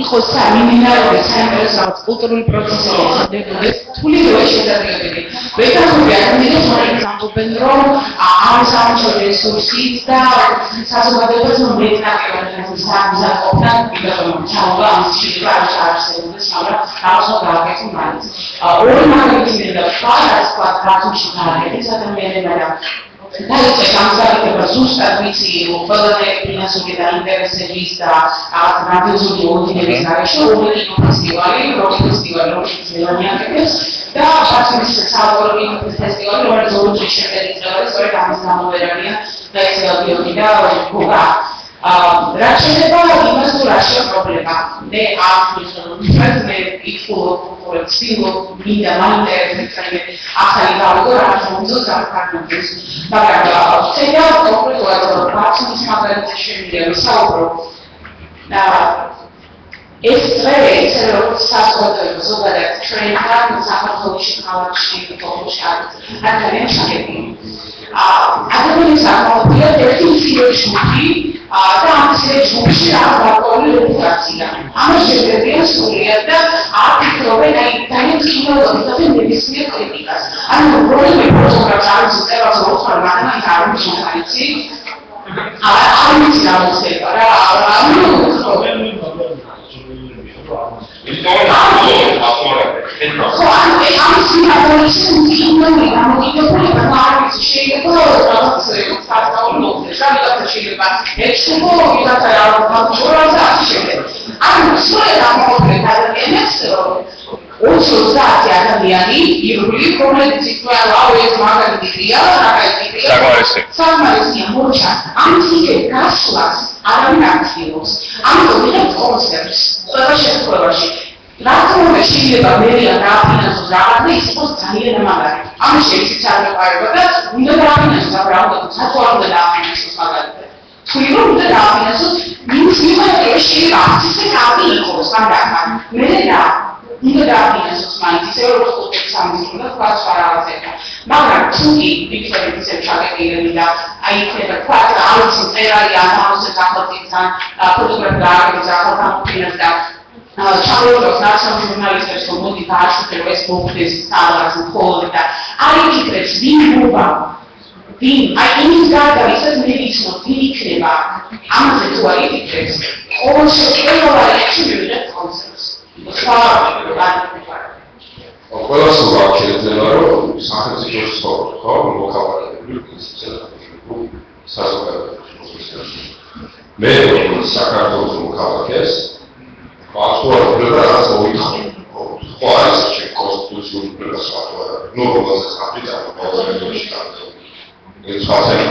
იყოს სამინიმალური საინტერესო კულტურული პროცესები თვლიდობა შედარებები. ვეთანხმები ადამიანებს რომელიც ამბობენ რომ ამ სამშობლო რესურსით და საზოგადოებას მეტნაკლებად სამზადყოფნა ვიდრე ჩაობა ამ შეიძლება არ შეარსებდეს, მაგრამ რაღაცა გააკეთო მაინც. ორი მაგალითი მინდა ვთქვა, ბათუმში გააკეთეს ადამიანებმა და დაიწყო გამზადება ზუსტად ვიცი ყველაზე ფინანსური და ინტერესების და რადიოზული ორგანიზების გარეშე ორი კინოფესტივალი, როკ ფესტივალი, რომელიც მიანაკეთებს და ბათუმის საავტორო კინოფესტივალი, რომელიც ორი წლის შემდეგ იწყება, სწორედ ამის გამოვერანია და ექსელბიოგი და გოგა. რაც შეეხება იმას თუ რა პრობლემა მე ამის მე იქულობ ცდილობ მინდა მაინტერესებს ახალი გავიგო რა მომწონს გაფარნოს მაგრამ ცედა კონკრეტულად ბათუმის მაგალითზე შემიძლია ვისაუბრო და ეს დღე ისე როგორც საზოგადოება ზოგადად ჩვენთან საქართველოში ქალაქში თოხოში არის შეგები ადამიანის აღმოჩნდა ერთი სიუჟეტი და ამ სიუჟეტში აღარ რეპუტაცია. ამას შეგვიძლია სრულიად და აფიქრობენ აი დაიწყებოდნენ და ნებისმიერ კრიტიკას. ანუ პრობლემა პროგრამას არის წერას მოხარ მაგრამ არ ვიცი არ ვიცი რა მოხდება რა რატომ შეიძლება მერია დააფინანსოს რაღაცა ის იყოს ძალიან მაგარი. ამის შეიძლება წარმოყარება და უნდა დააფინანსოს აბრაუდოთ საწოლამდე დააფინანსოს მაგალითად. თუ რომ უნდა დააფინანსოს მინus მიხედვით შეიძლება ისე კაპი იყოს სანდახან. მე და უნდა დააფინანსოს მაინც ისე როგორც კულტურის სამინისტრო და სხვა რაღაცებთან. მაგრამ თუ იქნება ისე ჩაგეკიდები და აი იქნება თქვა არის წერალი ამავე სახელწოდებთან ფოტოგრაფია არის სახელმწიფოს და ჩავწეროთ ნაციონალურ ჟურნალისტებს რომ მოდი დააშუქებო ეს მოხდეს სადღაც მხოლოდ და არ იკითხებს ვინ გობა ვინ აი იმის გარდა ვისაც მე ვიცნობ ვინ იქნება ამაზე თუ არ იკითხებს ყოველ შემთხვევაში მივიღებ კონსერვს ყველას ვაქცევა რომ სახელმწიფოს ხო მოკავარებული საზოგადოებრივი მე საქართველოს მოკავარეს Pastor, that's what we call it. Why is it constitutional software? No one was happy that it's happening.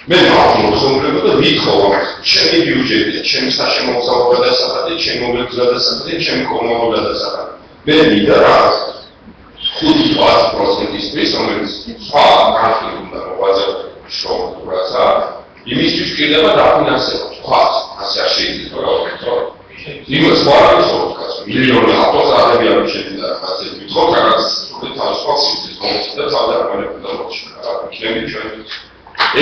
Men are also the vehicle, Chemi Buget, Chemi Sashim of the Saturday, Chemi of the Saturday, Chemi Como of the Saturday. Men need the ras. Who was processing this based on its far country was a show to Rasa. You missed to kill them at the class, as I said, for იმას ვარ ისოქას მილიონი ათოს ადამიანის შეძინა ასე ვთქვა რაღაც თავის ფოქსის კონცეფტს ადამიანებს და მოჩქარა ჩემი ჩვენ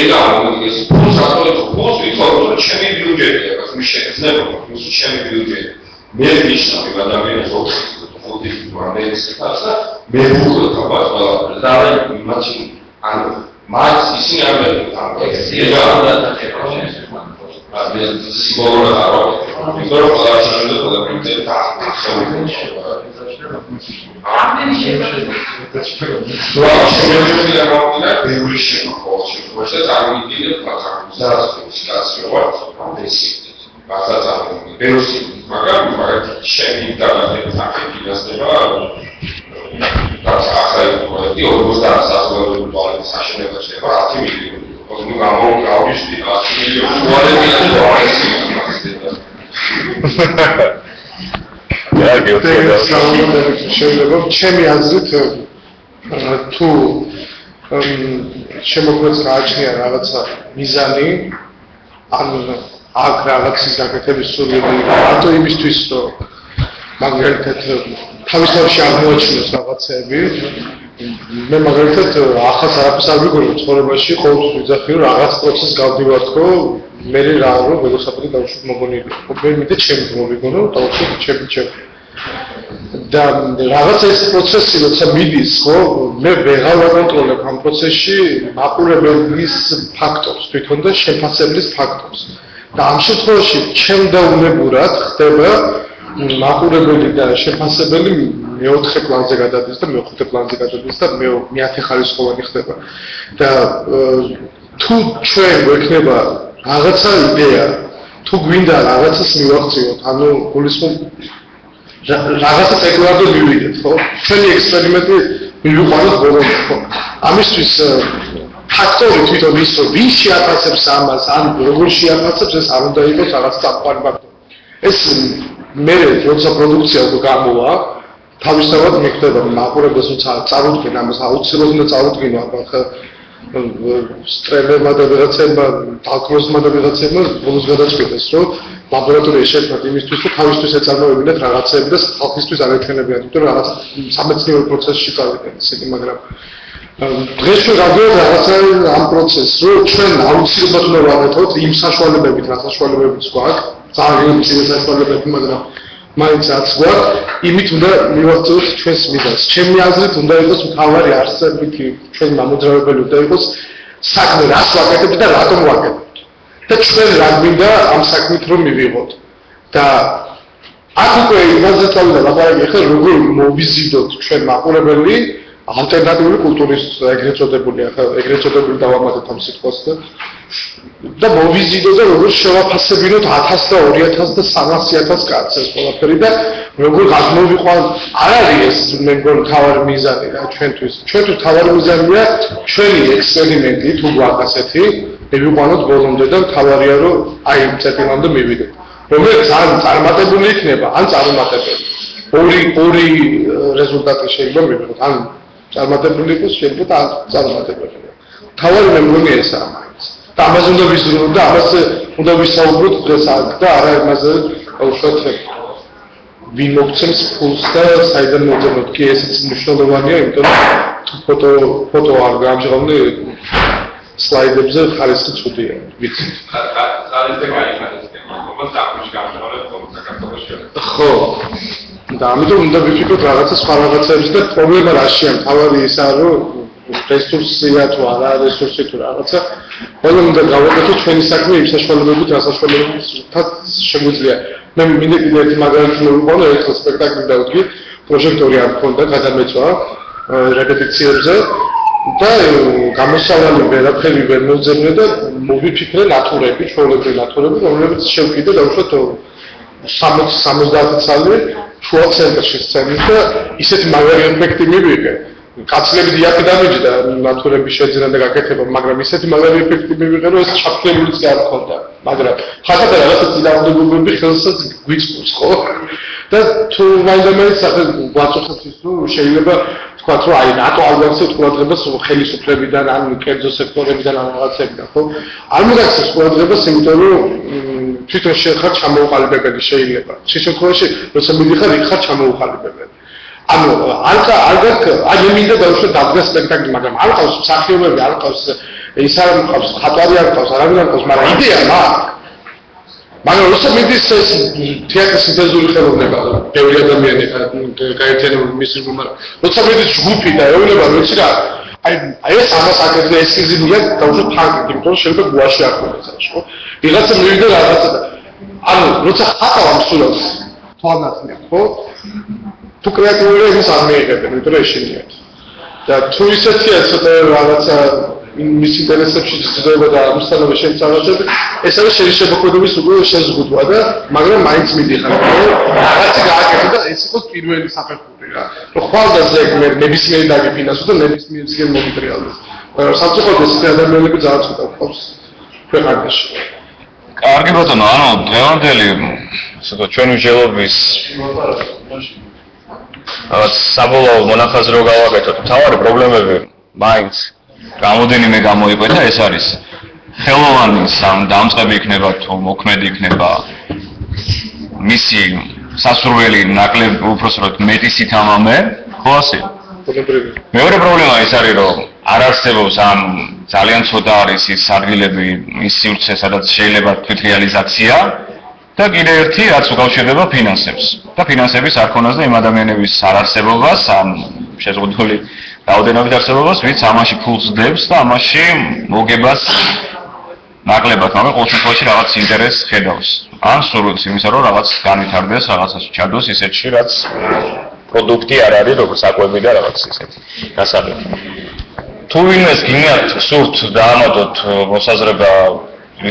ეგა ის პროცესორი ფოს ვთქვა რომ ჩემი ბიუჯეტია რაც მის შეიძლება ის ჩემი ბიუჯეტი მე ვიშნავი ადამიანებს ოთხი მანეს ხარსა მე ვუყო თავს ყველა და იმაში ანუ მას ისინი არ მეუბნებიან ეგა უნდა სიგურა არა იმიტომ რომ შეიძლება ყველაფერი შეიძლება ჩემი აზრით თუ შემოგვეც გააჩნია რაღაცა მიზანი, ან აქ რაღაცის გაკეთების სურვილი, რატო იმისთვის, რომ მაგალითად თავისთავად აღმოაჩინოს რაღაცები. მე მაგალითად ახალ არაფერს არ ვიგონებ ცხოვრებაში, ყოველთვის ვიძახი რომ რაღაც პროცესს გავდივარ ხო, მე რა რომ ველოსიპედი დავუშვებ მოგონილი. მე მითხრა ჩემი მოვიგონო, დავუშვებ ჩემი. და რაღაც ეს პროცესი როცა მიდის ხო, მე ვეღარ ვაკონტროლებ ამ პროცესში მაყურებლის ფაქტორს, თვითონ და შეფასებლის ფაქტორს. და ამ შემთხვევაში ჩემდაუნებურად ხდება მაყურებელი და შეფასებელი მეოთხე პლანზე გადადის და მეხუთე პლანზე გადადის და მეათე ხარისხოვანი ხდება. და თუ ჩვენ გვექნება რაღაცა იდეა, თუ გვინდა რაღაცას მივახციოთ, ანუ გულისხმობ რაღაცა ეკვადორ მივიდეთ, ხო? ჩვენი ექსპერიმენტი მივიყვანოთ ბოლომდე, ხო? ამისთვის ფაქტორი თვითონ ის რომ ვინ შეაფასებს ამას, ან როგორ შეაფასებს, ეს არ უნდა იყოს რაღაც წამყვანი ფაქტორი. ეს მე როცა პროდუქცია უკვე გამოვა, თავისთავად მიხდება მაყურებელს როცა წარუდგენ ამას, აუცილებლად უნდა წარუდგინო ახლა სტრემერმა და ვიღაცებმა, დაკროსმა და ვიღაცებმა ბოლოს გადაწყვიტეს, რომ ლაბორატორიაში შექმნათ იმისთვის, რომ თავისთვის ეწარმოებინათ რაღაცები და ხალხისთვის არ ეჩვენებინათ, იმიტომ რომ რაღაც სამეცნიერო პროცესში წავიდნენ ისეთი, მაგრამ დღეს ჩვენ გავიგეთ რაღაცა ამ პროცესს, რომ ჩვენ აუცილებლად უნდა ვაკეთოთ იმ საშუალებებით, რა საშუალებებიც გვაქვს, ძალიან მცირე საშუალებები, მაგრამ მაინც რაც გვაქვს, იმით უნდა მივახციოთ ჩვენს მიზანს. ჩემი აზრით უნდა იყოს მთავარი არსებითი ჩვენი მამოძრავებელი უნდა იყოს საქმე რას ვაკეთებთ და რატომ ვაკეთებთ. და ჩვენ რა გვინდა ამ საქმით რომ მივიღოთ. და აქ უკვე იმაზე წავიდა ლაპარაკი, ახლა როგორ მოვიზიდოთ ჩვენ მაყურებელი ალტერნატიული კულტურის ეგრეთ წოდებული, ახლა ეგრეთ წოდებული დავამატეთ ამ სიტყვას და მოვიზიდოთ და როგორ შევაფასებინოთ 1000 და 2000 და 300000 კაცს ეს ყველაფერი და როგორ გადმოვიყვან არ არის ეს მე მგონი თავარი მიზანი რა ჩვენთვის. ჩვენთვის თავარი მიზანია ჩვენი ექსპერიმენტი თუ გვაქვს ასეთი მივიყვანოთ ბოლომდე და თავარია რომ აი იმ წერტილამდე მივიდეთ. რომელიც ან წარმატებული იქნება, ან წარუმატებელი. ორი რეზულტატი შეიძლება მივიღოთ, ან წარმატებული იყოს, შეიძლება ან წარუმატებელი. თავარი მე მგონი ესაა მაინც. და ამაზე უნდა ვიზრუნოთ და ამაზე უნდა ვისაუბროთ დღეს აქ და არა იმაზე უშუალოდ ვინ მოგცემს ფულს და საიდან მოძებნოთ. კი ესეც მნიშვნელოვანია, იმიტომ რომ ფოტო არ გამჟღავნე სლაიდებზე ხარისხი ცუდია, ვიცი. ხარისხი გაიხარისხა, მაგრამ საქმეში გამჟღავნე ფოტო საქართველოში. ხო. და ამიტომ უნდა ვიფიქროთ რაღაცა სხვა რაღაცებს და პრობლემა რაშია, თავარი ისაა, რომ რესურსია თუ არა, რესურსი თუ რაღაცა, ყველამ უნდა გავაკეთოთ ჩვენი საქმე იმ საშუალებებით, რა საშუალებებითაც შეგვიძლია. მე მინდა კიდევ ერთი მაგალითი მოვიყვანო, ერთხელ სპექტაკლი დავდგი, პროჟექტორი არ მქონდა, გადამეწვა რეპეტიციებზე და გამოსავალი ვერაფერი ვერ მოვძებნე და მოვიფიქრე ნატურები, ჩვეულებრივი ნატურები, რომლებიც შევკიდე დაუშვათ 60-70 წელი შუა ცენტრში სცენის და ისეთი მაგარი ეფექტი მივიღე. კაცლები დიახი დამიჯდა ნატურები შეძენა და გაკეთება, მაგრამ ისეთი მაგარი ეფექტი მივიღე, რომ ეს ჩაფრთხილებიც კი არ მქონდა. მაგრამ ხახატა რაღაცა წინააღმდეგობები ხელსაც გვიწყობს, ხო? და თუ მაინდამაინც ახლა გვაწუხებს ის, რომ შეიძლება თქვათ, რომ აი ნატო ალიანსის ყურადღებას ხელისუფლებიდან, ან კერძო სექტორებიდან, ან რაღაცებიდან, ხო? არ მოგაქცევს ყურადღებას, იმიტომ რომ თვითონ შეხარ ჩამოუყალიბებელი შეიძლება. შე შემთხვევაში, როცა მიდიხარ, იქ ხარ ჩამოუყალიბებელი. ანუ არ აი მე მინდა დავუშვათ დადგა სპექტაკლი, მაგრამ არ ყავს მსახიობები, არ ყავს ის არ ყავს, ხატვარი არ ყავს, არავინ არ ყავს, მაგრამ იდეა მაქვს. მაგრამ როცა მიდის ეს თეატრის სინთეზური ხელოვნება, ბევრი ადამიანი გაერთიანებული მისი ჯგუფი, მაგრამ როცა მიდის ჯგუფი და ეუბნება, ვიცი რა, აი ეს ამას აკეთებს ესკიზია დავუშვათ ფანკი, იმიტომ რომ შეიძლება გუაში არ ქონდეს, ხო? ვიღაცა მივიდა რაღაცა და ანუ როცა ხატავ ამ სულას თვალნახნია, ხო? თუ კრეატიულია ის არ მიიღებენ, იმიტომ რომ ეშინიათ. და თუ ისეთია ცოტა რაღაცა მის ინტერესებში ძდება და ამასთანავე შემწავლები, ეს არის შეშებოქმედების უკვე შეზღუდვა და მაგრამ მაინც მიდიხარ, რომ რაღაცა გააკეთო და ეს იყო პირველი საფეხური რა. რომ ხვალდაზე მე ნებისმიერი დაგიფინანსო და ნებისმიერი მომიტრიალდეს. მაგრამ სამწუხაროდ ეს ადამიანები ძალიან ცოტა ყავს ქვეყანაში. კარგი ბატონო, ანუ დღევანდელი ცოტა ჩვენი მსჯელობის საბოლოო მონახაზი რო გავაკეთოთ, თავარი პრობლემები მაინც რამოდენიმე გამოიკვეთა, ეს არის ხელოვანი დამწყები იქნება თუ მოქმედი იქნება მისი სასურველი ნაკლებ უпроსროთ მეტი სითამამე, ხო ასე? მეორე პრობლემა ის არის, რომ არ არსებობს ამ ძალიან ცოტა არის ის ადგილები, ის სივრცე, სადაც შეიძლება თვითრეალიზაცია და კიდე ერთი რაც უკავშირდება ფინანსებს. და ფინანსების არქონას და იმ ადამიანების არარსებობას, ამ შეზღუდული რაოდენობით არსებობას, ვინც ამაში ფულს დებს და ამაში მოგებას ნაკლებად, მაგრამ ყოველ შემთხვევაში რაღაც ინტერესს ხედავს. ან სურვილს იმისა, რომ რაღაც განვითარდეს, რაღაცაში ჩადოს ისეთში, რაც პროდუქტი არ არის, როგორც საკვები და რაღაც ისეთი გასაგები. თუ ვინმეს გინიათ სურთ დაამატოთ მოსაზრება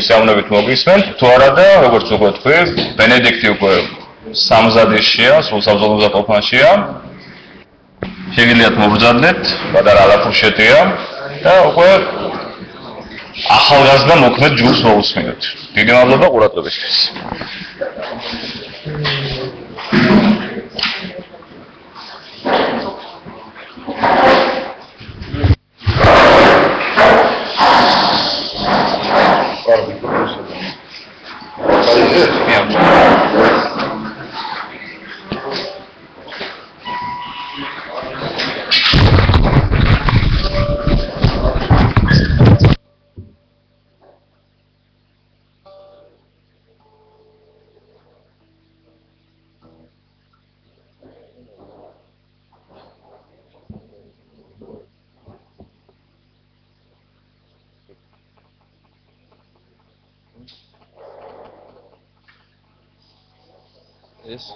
ისავნებით მოგისმენთ, თუ არა და როგორც უკვე თქვი, ბენედიქტი უკვე სამზადისშია, სულ საბრძოლო ყოფანშია. შეგიძლიათ მობრძანდეთ, პატარა ალაფურშეტია და უკვე ახალგაზრდა მოქმედ ჯგუფს მოусმინოთ. დიდი მადლობა ყურადღებისთვის. Yes.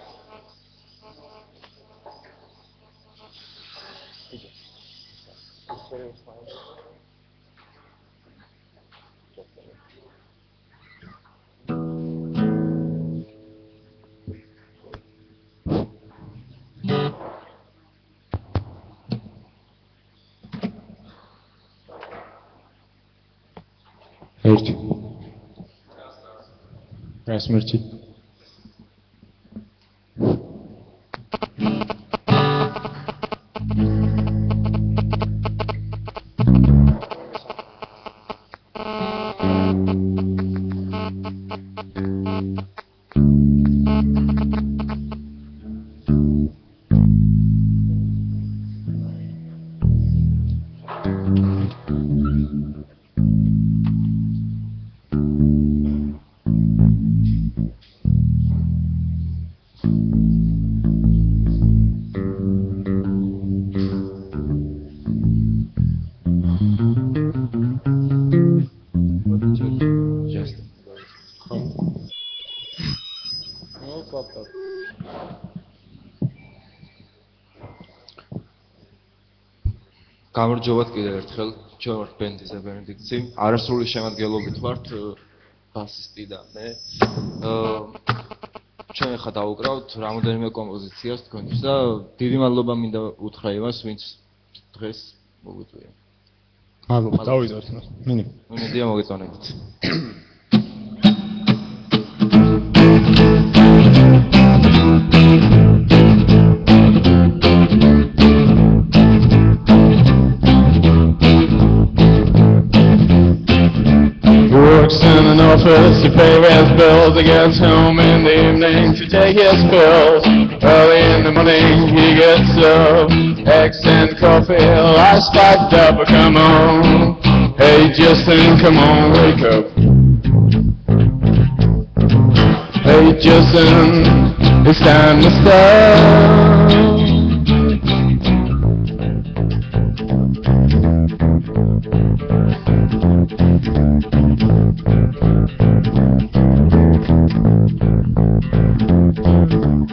ერთი. რა смерти? გამარჯობათ კიდევ ერთხელ, ჩვენ ვართ ბენდის ბენედიქტი. არასრული შემადგენლობით ვართ ბასისტი და მე. ჩვენ ახლა დავუკრავთ რამოდენიმე კომპოზიციას თქვენთვის და დიდი მადლობა მინდა უთხრა იმას, ვინც დღეს მოგვიწვია. მადლობა, დავიწყოთ. მოდია მოგეწონებით. In an office to pay his bills, he gets home in the evening to take his pills. Early in the morning he gets up, eggs and coffee, lights spiked up, but come on, hey Justin, come on, wake up. Hey Justin, it's time to start.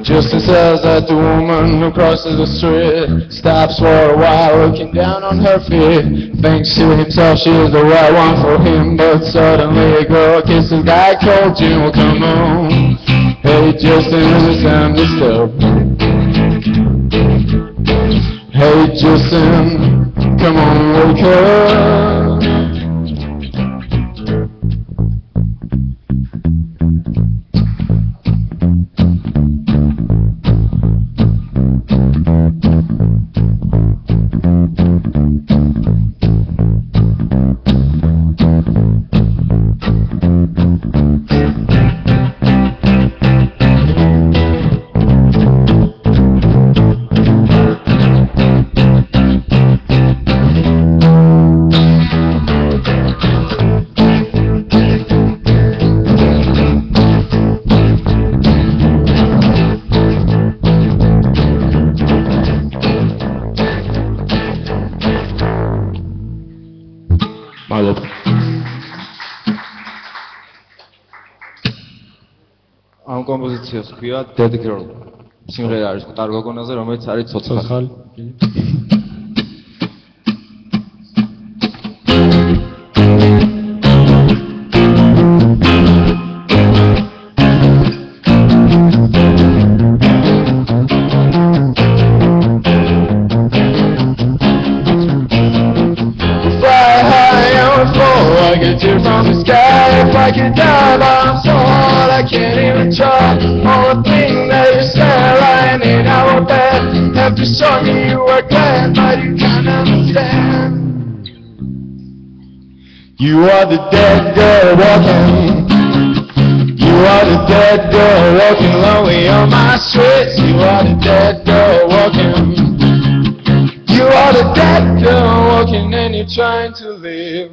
Justin says that the woman who crosses the street stops for a while, looking down on her feet. Thinks to himself she is the right one for him, but suddenly a girl kisses guy called Jim. Well, come on, hey Justin, it's time to stop. Hey Justin, come on, wake up. მადლობა. ამ კომპოზიციას ქვია Dead Girl. სიმღერა არის მყარ გოგონაზე, რომელიც არის ცოცხალი. Tears from the sky, if I could die by I'm so hard I can't even try. All the things that you said lying in our bed have to show me you were glad, but you can't understand. You are the dead girl walking. You are the dead girl walking lonely on my streets. You are the dead girl walking. You are the dead girl walking and you're trying to live.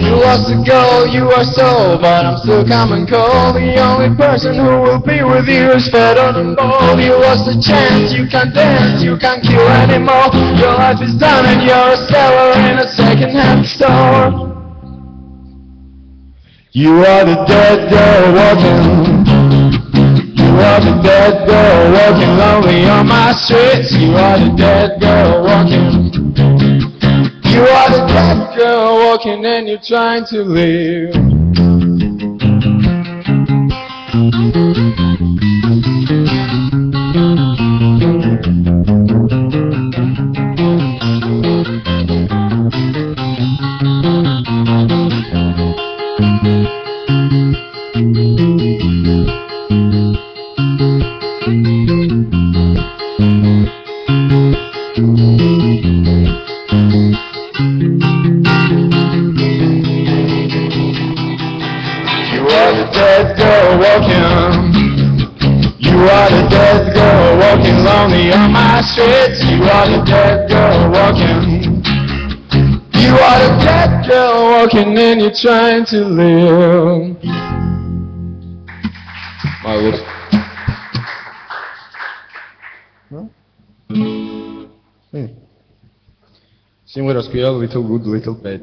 You lost the goal, you are sold, but I'm still coming cold. The only person who will be with you is better than bold. You lost the chance, you can't dance, you can't kill anymore. Your life is done and you're a seller in a second-hand store. You are the dead girl walking. You are the dead girl walking lonely on my streets. You are the dead girl walking. You are the dead girl walking and you're trying to live. You are the dead girl walking lonely on my streets. You are the dead girl walking. You are the dead girl walking and you're trying to live. My Lord. სიმღერას ქვია Little Good Little Bad.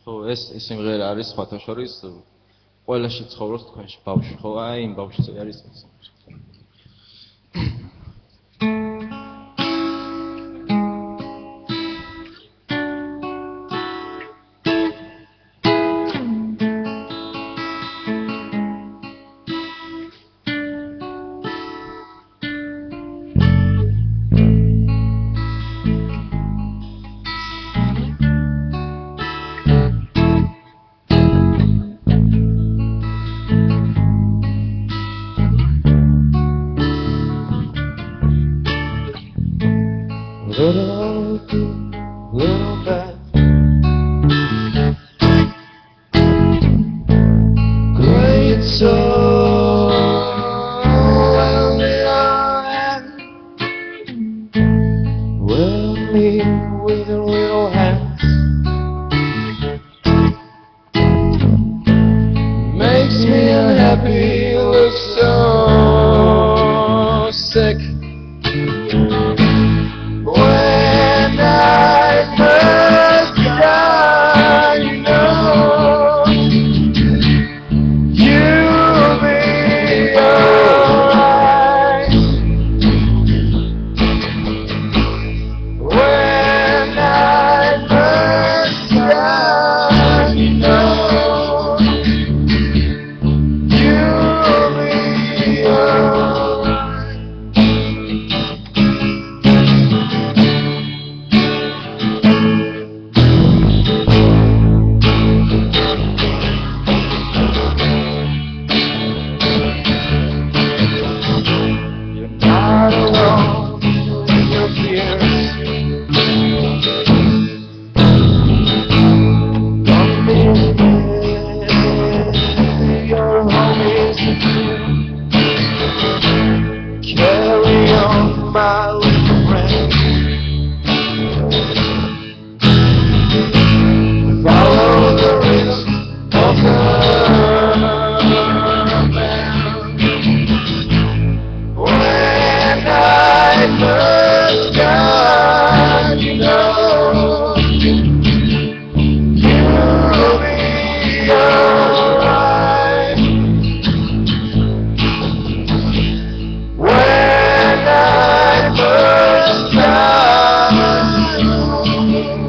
ხო, ეს სიმღერა არის სხვათა შორის ყველაში ცხოვრობს თქვენში ბავშვი, ხო? აი, იმ ბავშვზე არის ეს.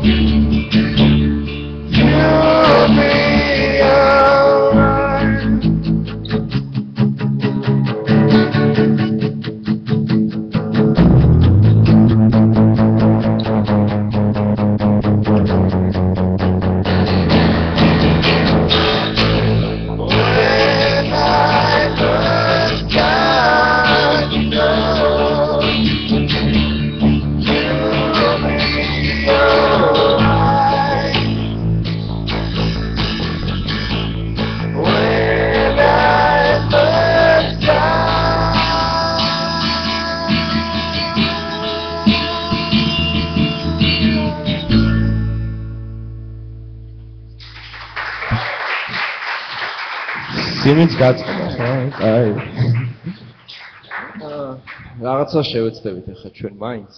You'll be alright. იმიც გაწყდა, ხო? აი. რაღაცა შევეცდებით ახლა ჩვენ მაინც.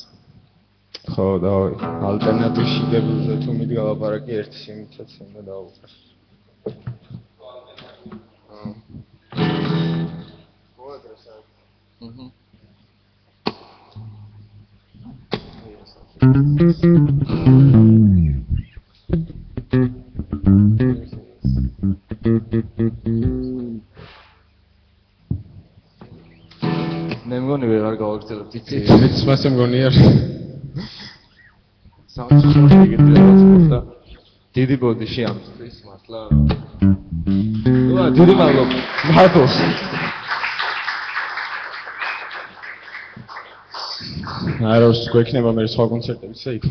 ხო, დავი. ალტერნატიულ შიგებულზე თუ მიდგა ლაპარაკი ერთი სიმიცაც უნდა დავუყარ. მე მგონი ვეღარ გავაგრძელებთ იცი. მეც მასე მგონია. საერთოდ იგივე დიდი ბოდიში ამისთვის მართლა. ნუ დიდი მადლობა. მადლობს. არა, გვექნება მე სხვა კონცერტებიც იქ.